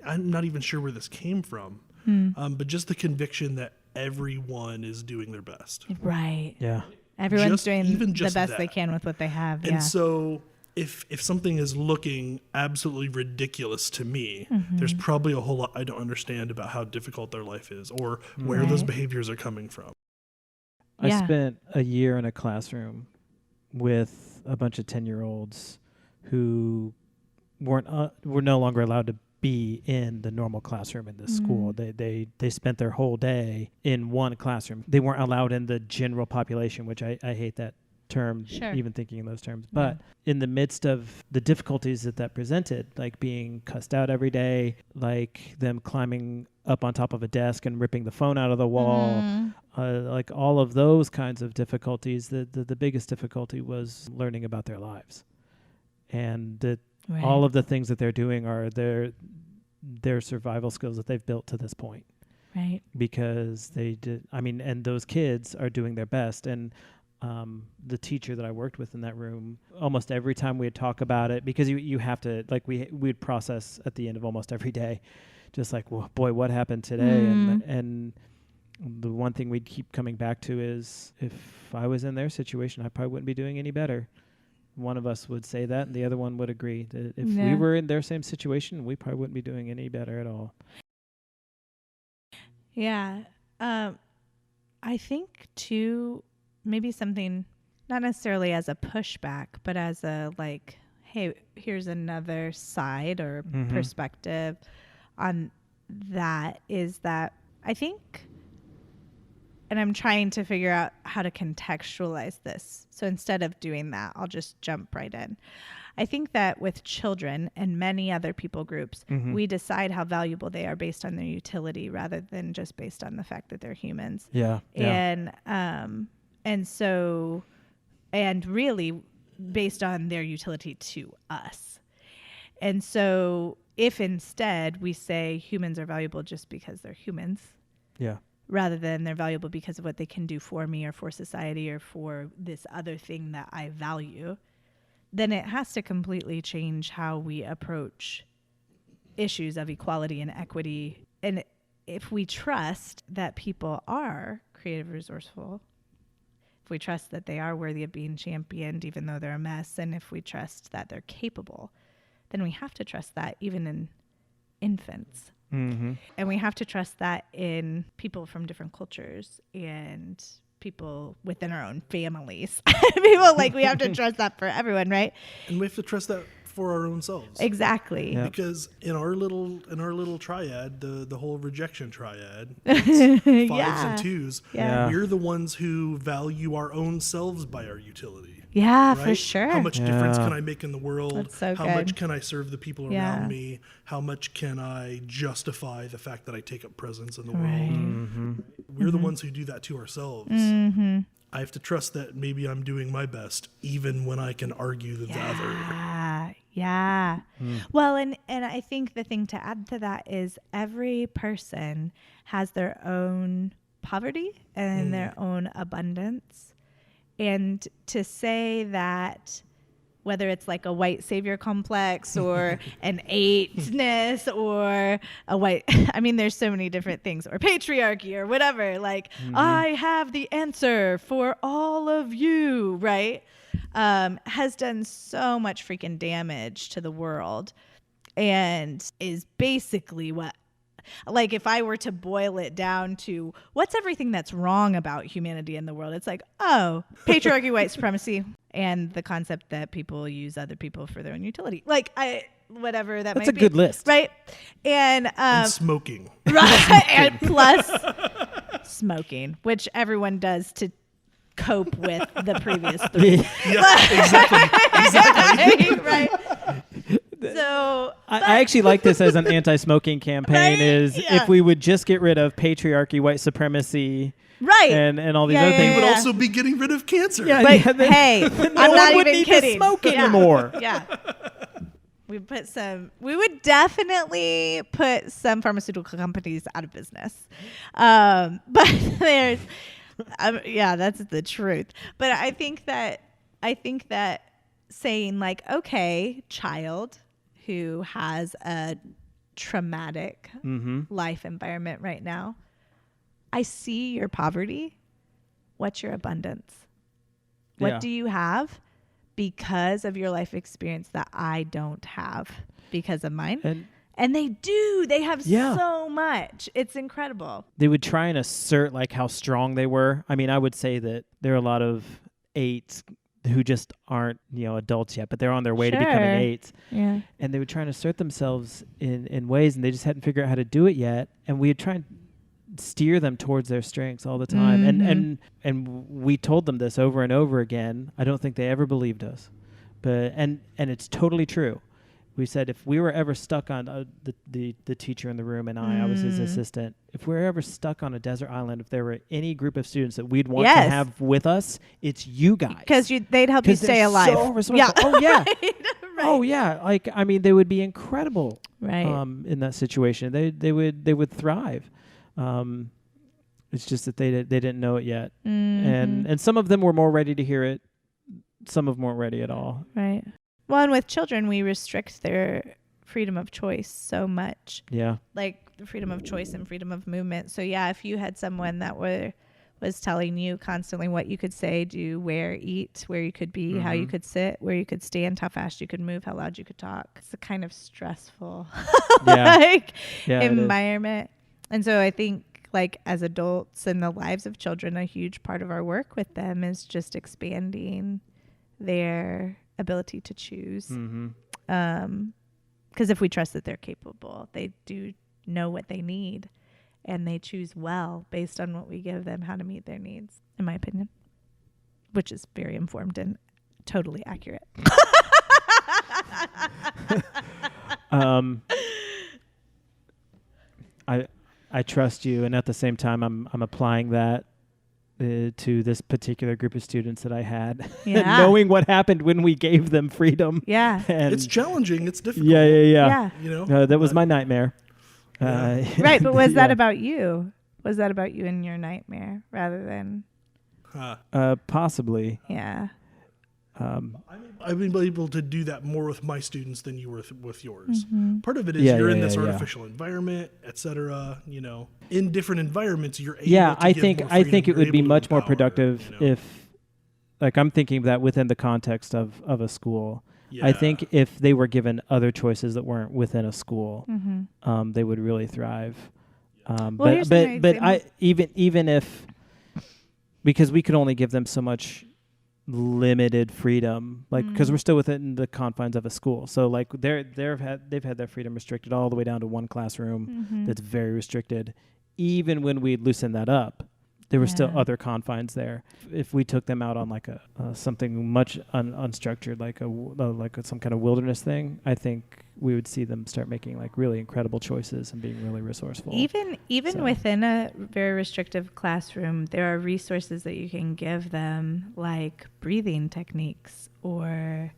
Speaker 4: I'm not even sure where this came from, but just the conviction that everyone is doing their best.
Speaker 3: Right.
Speaker 1: Yeah.
Speaker 3: Everyone's doing
Speaker 4: even
Speaker 3: the
Speaker 4: just
Speaker 3: best they
Speaker 4: that.
Speaker 3: can with what they have.
Speaker 4: And so if something is looking absolutely ridiculous to me, there's probably a whole lot I don't understand about how difficult their life is or where those behaviors are coming from.
Speaker 1: I
Speaker 3: Yeah.
Speaker 1: spent a year in a classroom with a bunch of 10-year-olds who were no longer allowed to be in the normal classroom in this school. They spent their whole day in one classroom. They weren't allowed in the general population, which I hate that term,
Speaker 3: Sure.
Speaker 1: even thinking in those terms. But in the midst of the difficulties that presented, like being cussed out every day, like them climbing up on top of a desk and ripping the phone out of the wall, like all of those kinds of difficulties, the biggest difficulty was learning about their lives. And that all of the things that they're doing are their survival skills that they've built to this point.
Speaker 3: Right.
Speaker 1: Because they did, and those kids are doing their best. And the teacher that I worked with in that room, almost every time we'd talk about it, because you have to, like, we'd process at the end of almost every day, just like, well, boy, what happened today? And the one thing we'd keep coming back to is, if I was in their situation, I probably wouldn't be doing any better. One of us would say that, and the other one would agree that if we were in their same situation, we probably wouldn't be doing any better at all.
Speaker 3: Yeah. I think, too, maybe something, not necessarily as a pushback, but as a, like, hey, here's another side or perspective on that, is that I think, and I'm trying to figure out how to contextualize this. So instead of doing that, I'll just jump right in. I think that with children and many other people groups, we decide how valuable they are based on their utility rather than just based on the fact that they're humans.
Speaker 1: Yeah.
Speaker 3: And so, and really based on their utility to us. And so if instead we say humans are valuable just because they're humans,
Speaker 1: Yeah.
Speaker 3: rather than they're valuable because of what they can do for me or for society or for this other thing that I value, then it has to completely change how we approach issues of equality and equity. And if we trust that people are creative, resourceful, if we trust that they are worthy of being championed even though they're a mess, and if we trust that they're capable, then we have to trust that even in infants. And we have to trust that in people from different cultures and people within our own families. People, like, we have to trust that for everyone, right?
Speaker 4: And we have to trust that for our own selves.
Speaker 3: Exactly.
Speaker 1: Yeah.
Speaker 4: Because in our little triad, the whole rejection triad, it's 5s and 2s.
Speaker 3: Yeah.
Speaker 4: We're the ones who value our own selves by our utility.
Speaker 3: Yeah,
Speaker 4: Right?
Speaker 3: for sure.
Speaker 4: How much difference can I make in the world?
Speaker 3: That's so
Speaker 4: How
Speaker 3: good.
Speaker 4: much can I serve the people
Speaker 3: Yeah.
Speaker 4: around me? How much can I justify the fact that I take up presence in the
Speaker 3: Right.
Speaker 4: world? We're the ones who do that to ourselves. I have to trust that maybe I'm doing my best, even when I can argue the other.
Speaker 3: Yeah. Well, and I think the thing to add to that is every person has their own poverty and their own abundance. And to say that, whether it's like a white savior complex or an eightness or a white, I mean, there's so many different things, or patriarchy or whatever, like, I have the answer for all of you, right? Has done so much freaking damage to the world and is basically what like if I were to boil it down to what's everything that's wrong about humanity in the world, it's like, oh, patriarchy, white supremacy, and the concept that people use other people for their own utility. Like whatever that
Speaker 1: That's
Speaker 3: might
Speaker 1: a
Speaker 3: be.
Speaker 1: good list.
Speaker 3: Right. And
Speaker 4: Smoking.
Speaker 3: right. And plus smoking, which everyone does to cope with the previous three.
Speaker 4: Yeah, exactly.
Speaker 3: Right. So
Speaker 1: I actually like this as an anti-smoking campaign.
Speaker 3: Right?
Speaker 1: Is
Speaker 3: Yeah.
Speaker 1: if we would just get rid of patriarchy, white supremacy,
Speaker 3: right.
Speaker 1: and all these
Speaker 3: Yeah,
Speaker 1: other
Speaker 3: yeah,
Speaker 1: things.
Speaker 4: We would
Speaker 3: yeah.
Speaker 4: also be getting rid of cancer.
Speaker 1: Yeah,
Speaker 3: Like,
Speaker 1: yeah, then
Speaker 3: hey,
Speaker 1: no
Speaker 3: I'm
Speaker 1: one
Speaker 3: not
Speaker 1: would
Speaker 3: even
Speaker 1: need
Speaker 3: kidding.
Speaker 1: to smoke
Speaker 3: Yeah.
Speaker 1: anymore.
Speaker 3: Yeah. We would definitely put some pharmaceutical companies out of business. But there's, yeah, that's the truth. But I think that saying like, okay, child who has a traumatic life environment right now, I see your poverty. What's your abundance? What
Speaker 1: Yeah.
Speaker 3: do you have because of your life experience that I don't have because of mine? And they do. They have so much. It's incredible.
Speaker 1: They would try and assert like how strong they were. I mean, I would say that there are a lot of 8s who just aren't, adults yet, but they're on their way to becoming 8s.
Speaker 3: Yeah.
Speaker 1: And they would try and assert themselves in ways, and they just hadn't figured out how to do it yet. And we would try and steer them towards their strengths all the time. And we told them this over and over again. I don't think they ever believed us. But and it's totally true. We said if we were ever stuck on the teacher in the room and I was his assistant, if we were ever stuck on a desert island, if there were any group of students that we'd want to have with us, it's you guys.
Speaker 3: Because they'd help you stay alive.
Speaker 1: So resourceful.
Speaker 3: Yeah.
Speaker 1: Oh yeah.
Speaker 3: Right.
Speaker 1: Oh yeah. Like I mean, they would be incredible.
Speaker 3: Right.
Speaker 1: In that situation, they would thrive. It's just that they didn't know it yet, and some of them were more ready to hear it. Some of them weren't ready at all.
Speaker 3: Right. Well, and with children, we restrict their freedom of choice so much.
Speaker 1: Yeah.
Speaker 3: Like the freedom of choice and freedom of movement. So yeah, if you had someone that was telling you constantly what you could say, do, where, eat, where you could be, how you could sit, where you could stand, how fast you could move, how loud you could talk. It's a kind of stressful environment. And so I think like as adults in the lives of children, a huge part of our work with them is just expanding their ability to choose. Because if we trust that they're capable, they do know what they need and they choose well based on what we give them, how to meet their needs, in my opinion, which is very informed and totally accurate.
Speaker 1: I trust you, and at the same time, I'm applying that to this particular group of students that I had, knowing what happened when we gave them freedom.
Speaker 3: Yeah,
Speaker 1: and
Speaker 4: it's challenging. It's difficult.
Speaker 1: Yeah.
Speaker 4: That
Speaker 1: was my nightmare.
Speaker 3: Right, but was that about you? Was that about you and your nightmare rather than?
Speaker 1: Possibly.
Speaker 3: Yeah.
Speaker 4: I've been able to do that more with my students than you were with yours. Part of it is you're in this artificial environment, etc. In different environments, you're able to
Speaker 1: I
Speaker 4: give
Speaker 1: think
Speaker 4: more
Speaker 1: I
Speaker 4: freedom,
Speaker 1: think it
Speaker 4: you're
Speaker 1: would be
Speaker 4: able to
Speaker 1: much more
Speaker 4: empower,
Speaker 1: productive if, like, I'm thinking that within the context of a school. I think if they were given other choices that weren't within a school, they would really thrive. But even if, because we could only give them so much limited freedom, like, because we're still within the confines of a school, so like they've had their freedom restricted all the way down to one classroom that's very restricted. Even when we loosened that up, there were still other confines there. If we took them out on like a something much unstructured, like some kind of wilderness thing, I think we would see them start making like really incredible choices and being really resourceful.
Speaker 3: Even within a very restrictive classroom, there are resources that you can give them, like breathing techniques or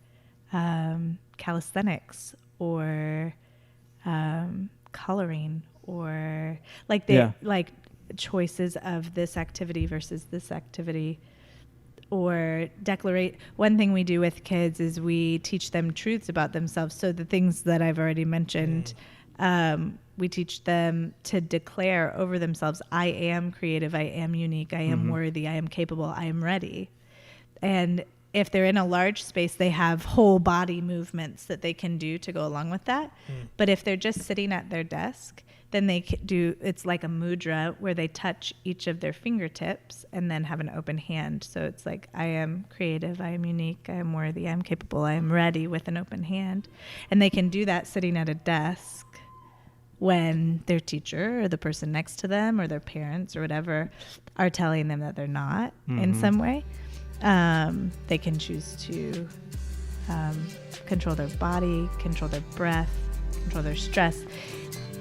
Speaker 3: calisthenics or coloring or like choices of this activity versus this activity, or one thing we do with kids is we teach them truths about themselves. So the things that I've already mentioned, we teach them to declare over themselves, I am creative, I am unique, I am worthy, I am capable, I am ready. And if they're in a large space, they have whole body movements that they can do to go along with that. But if they're just sitting at their desk, then they do, it's like a mudra where they touch each of their fingertips and then have an open hand. So it's like, I am creative, I am unique, I am worthy, I am capable, I am ready, with an open hand. And they can do that sitting at a desk when their teacher or the person next to them or their parents or whatever are telling them that they're not in some way. They can choose to control their body, control their breath, control their stress.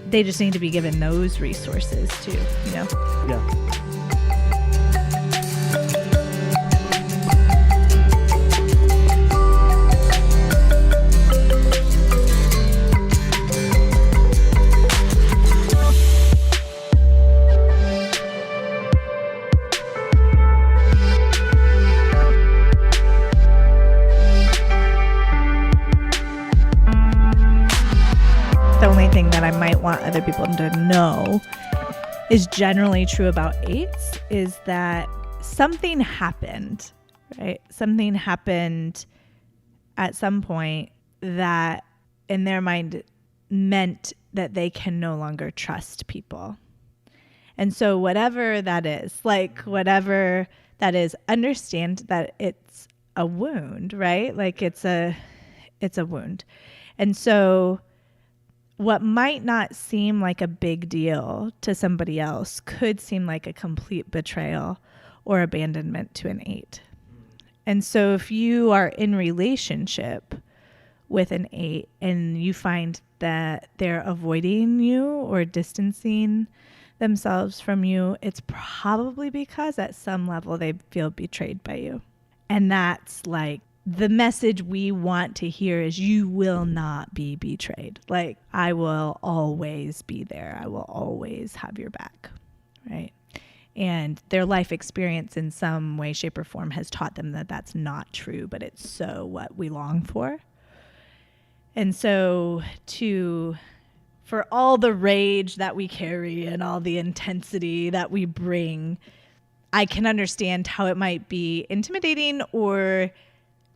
Speaker 3: They just need to be given those resources too, you know?
Speaker 1: Yeah.
Speaker 3: The only thing that I might want other people to know is generally true about eights is that something happened, right? Something happened at some point that in their mind meant that they can no longer trust people. And so whatever that is, like whatever that is, understand that it's a wound, right? Like it's a wound. And so what might not seem like a big deal to somebody else could seem like a complete betrayal or abandonment to an 8. And so if you are in relationship with an 8 and you find that they're avoiding you or distancing themselves from you, it's probably because at some level they feel betrayed by you. And that's like, the message we want to hear is you will not be betrayed. Like, I will always be there. I will always have your back, right? And their life experience in some way, shape, or form has taught them that that's not true, but it's so what we long for. And so for all the rage that we carry and all the intensity that we bring, I can understand how it might be intimidating or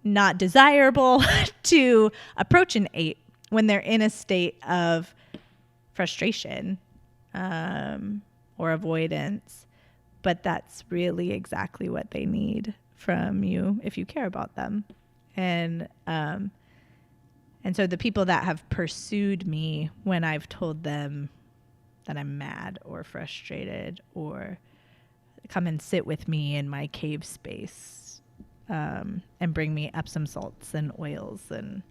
Speaker 3: not desirable to approach an 8 when they're in a state of frustration or avoidance. But that's really exactly what they need from you if you care about them. And so the people that have pursued me when I've told them that I'm mad or frustrated or come and sit with me in my cave space, and bring me Epsom salts and oils and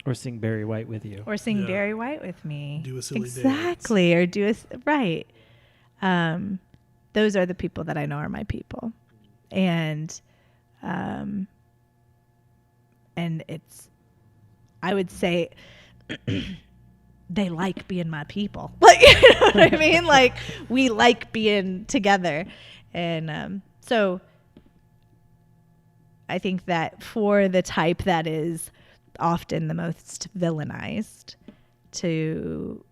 Speaker 1: Or sing Barry White with you.
Speaker 3: Or sing Barry White with me.
Speaker 4: Do a silly
Speaker 3: exactly
Speaker 4: dance.
Speaker 3: Or do a right. Those are the people that I know are my people. And it's, I would say they like being my people. Like, you know what I mean? Like, we like being together. And so I think that for the type that is often the most villainized, to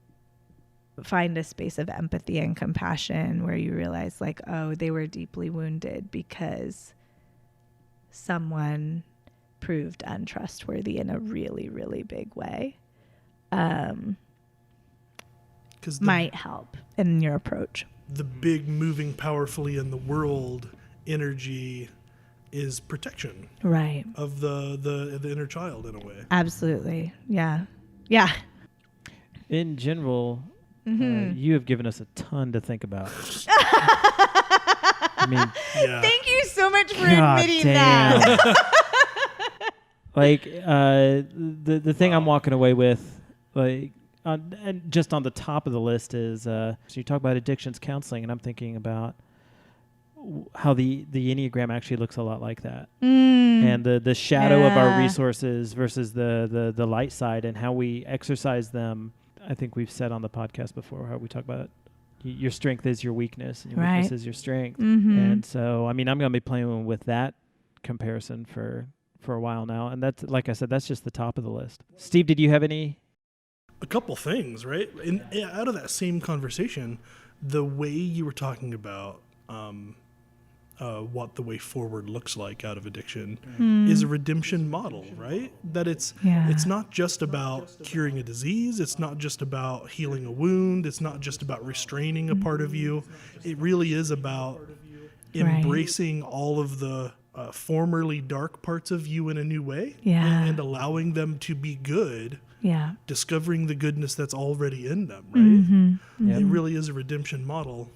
Speaker 3: find a space of empathy and compassion where you realize, like, oh, they were deeply wounded because someone proved untrustworthy in a really, really big way, might help in your approach.
Speaker 4: The big moving powerfully in the world energy is protection,
Speaker 3: right,
Speaker 4: of the inner child in a way.
Speaker 3: Absolutely. Yeah.
Speaker 1: In general, you have given us a ton to think about. I mean,
Speaker 3: Thank you so much for admitting that.
Speaker 1: Like, the thing I'm walking away with, like, and just on the top of the list is, so you talk about addictions counseling, and I'm thinking about how the Enneagram actually looks a lot like that. And the shadow of our resources versus the light side, and how we exercise them. I think we've said on the podcast before how we talk about your strength is your weakness and your weakness is your strength. And so, I mean, I'm going to be playing with that comparison for a while now. And that's, like I said, that's just the top of the list. Steve, did you have any?
Speaker 4: A couple things, right? And out of that same conversation, the way you were talking about what the way forward looks like out of addiction is a redemption model, right? That it's not just about curing a disease. It's not just about healing a wound. It's not just about restraining a part of you. It really is about embracing all of the formerly dark parts of you in a new way and allowing them to be good.
Speaker 3: Yeah.
Speaker 4: Discovering the goodness that's already in them, right? It really is a redemption model.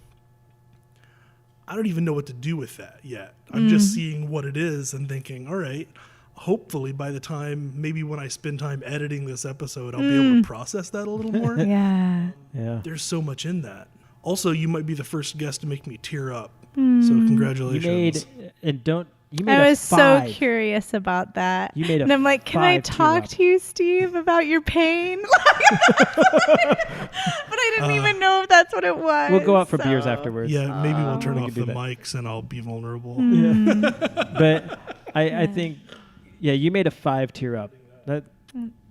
Speaker 4: I don't even know what to do with that yet. I'm just seeing what it is and thinking, all right, hopefully by the time, maybe when I spend time editing this episode, I'll be able to process that a little more.
Speaker 1: Yeah.
Speaker 4: There's so much in that. Also, you might be the first guest to make me tear up. So congratulations.
Speaker 3: I was so curious about that.
Speaker 1: You made a
Speaker 3: and I'm like, can I
Speaker 1: 5
Speaker 3: talk to you, Steve, about your pain? But I didn't even know if that's what it was.
Speaker 1: We'll go out for beers afterwards.
Speaker 4: Yeah, maybe we'll turn off the
Speaker 1: that.
Speaker 4: mics and I'll be vulnerable.
Speaker 1: Yeah. But I think, you made a 5 tear up.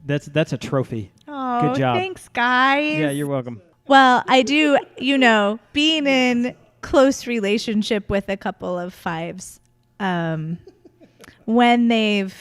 Speaker 1: That's a trophy.
Speaker 3: Oh,
Speaker 1: good job.
Speaker 3: Thanks, guys.
Speaker 1: Yeah, you're welcome.
Speaker 3: Well, I do, being in close relationship with a couple of 5s, when they've,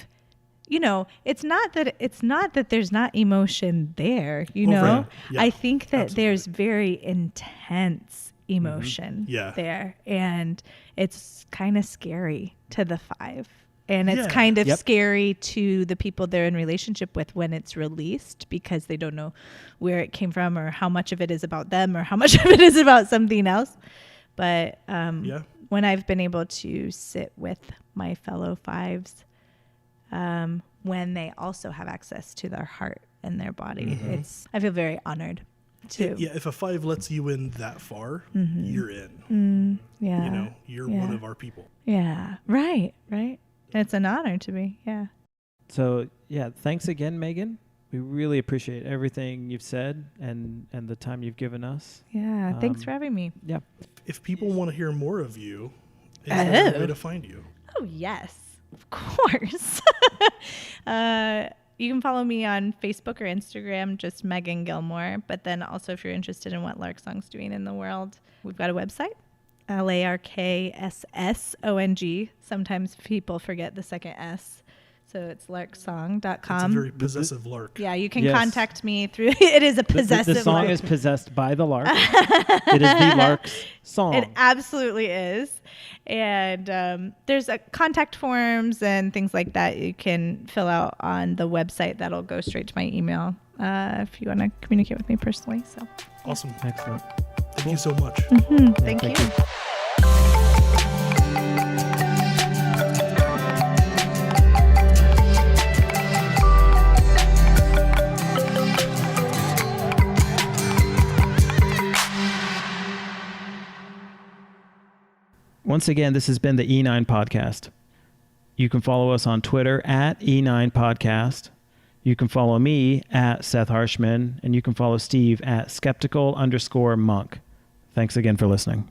Speaker 3: it's not that there's not emotion there,
Speaker 4: Right. Yeah,
Speaker 3: I think that
Speaker 4: absolutely.
Speaker 3: there's very intense emotion there, and it's kind of scary to the 5. And it's kind of scary to the people they're in relationship with when it's released, because they don't know where it came from or how much of it is about them or how much of it is about something else. But when I've been able to sit with my fellow 5s, when they also have access to their heart and their body, I feel very honored too.
Speaker 4: If a 5 lets you in that far, you're in. You're one of our people.
Speaker 3: Yeah. Right. It's an honor to be. Yeah.
Speaker 1: So, thanks again, Megan. We really appreciate everything you've said and the time you've given us.
Speaker 3: Yeah. Thanks for having me.
Speaker 1: Yeah.
Speaker 4: If people want to hear more of you, is there a way to find you?
Speaker 3: Oh, yes. Of course. You can follow me on Facebook or Instagram, just Megan Gilmore. But then also, if you're interested in what Lark Song's doing in the world, we've got a website, LARKSSONG. Sometimes people forget the second S. So it's larksong.com.
Speaker 4: It's a very possessive lark.
Speaker 3: Yeah, you can contact me through. It is a possessive
Speaker 1: The song
Speaker 3: lark.
Speaker 1: is possessed by the lark. It is the lark's song.
Speaker 3: It absolutely is. And there's contact forms and things like that you can fill out on the website. That'll go straight to my email if you want to communicate with me personally. So
Speaker 4: Awesome.
Speaker 1: Excellent.
Speaker 4: Thank you so much.
Speaker 3: Thank you.
Speaker 1: Once again, this has been the E9 Podcast. You can follow us on Twitter at E9 Podcast. You can follow me at Seth Harshman, and you can follow Steve at skeptical_monk. Thanks again for listening.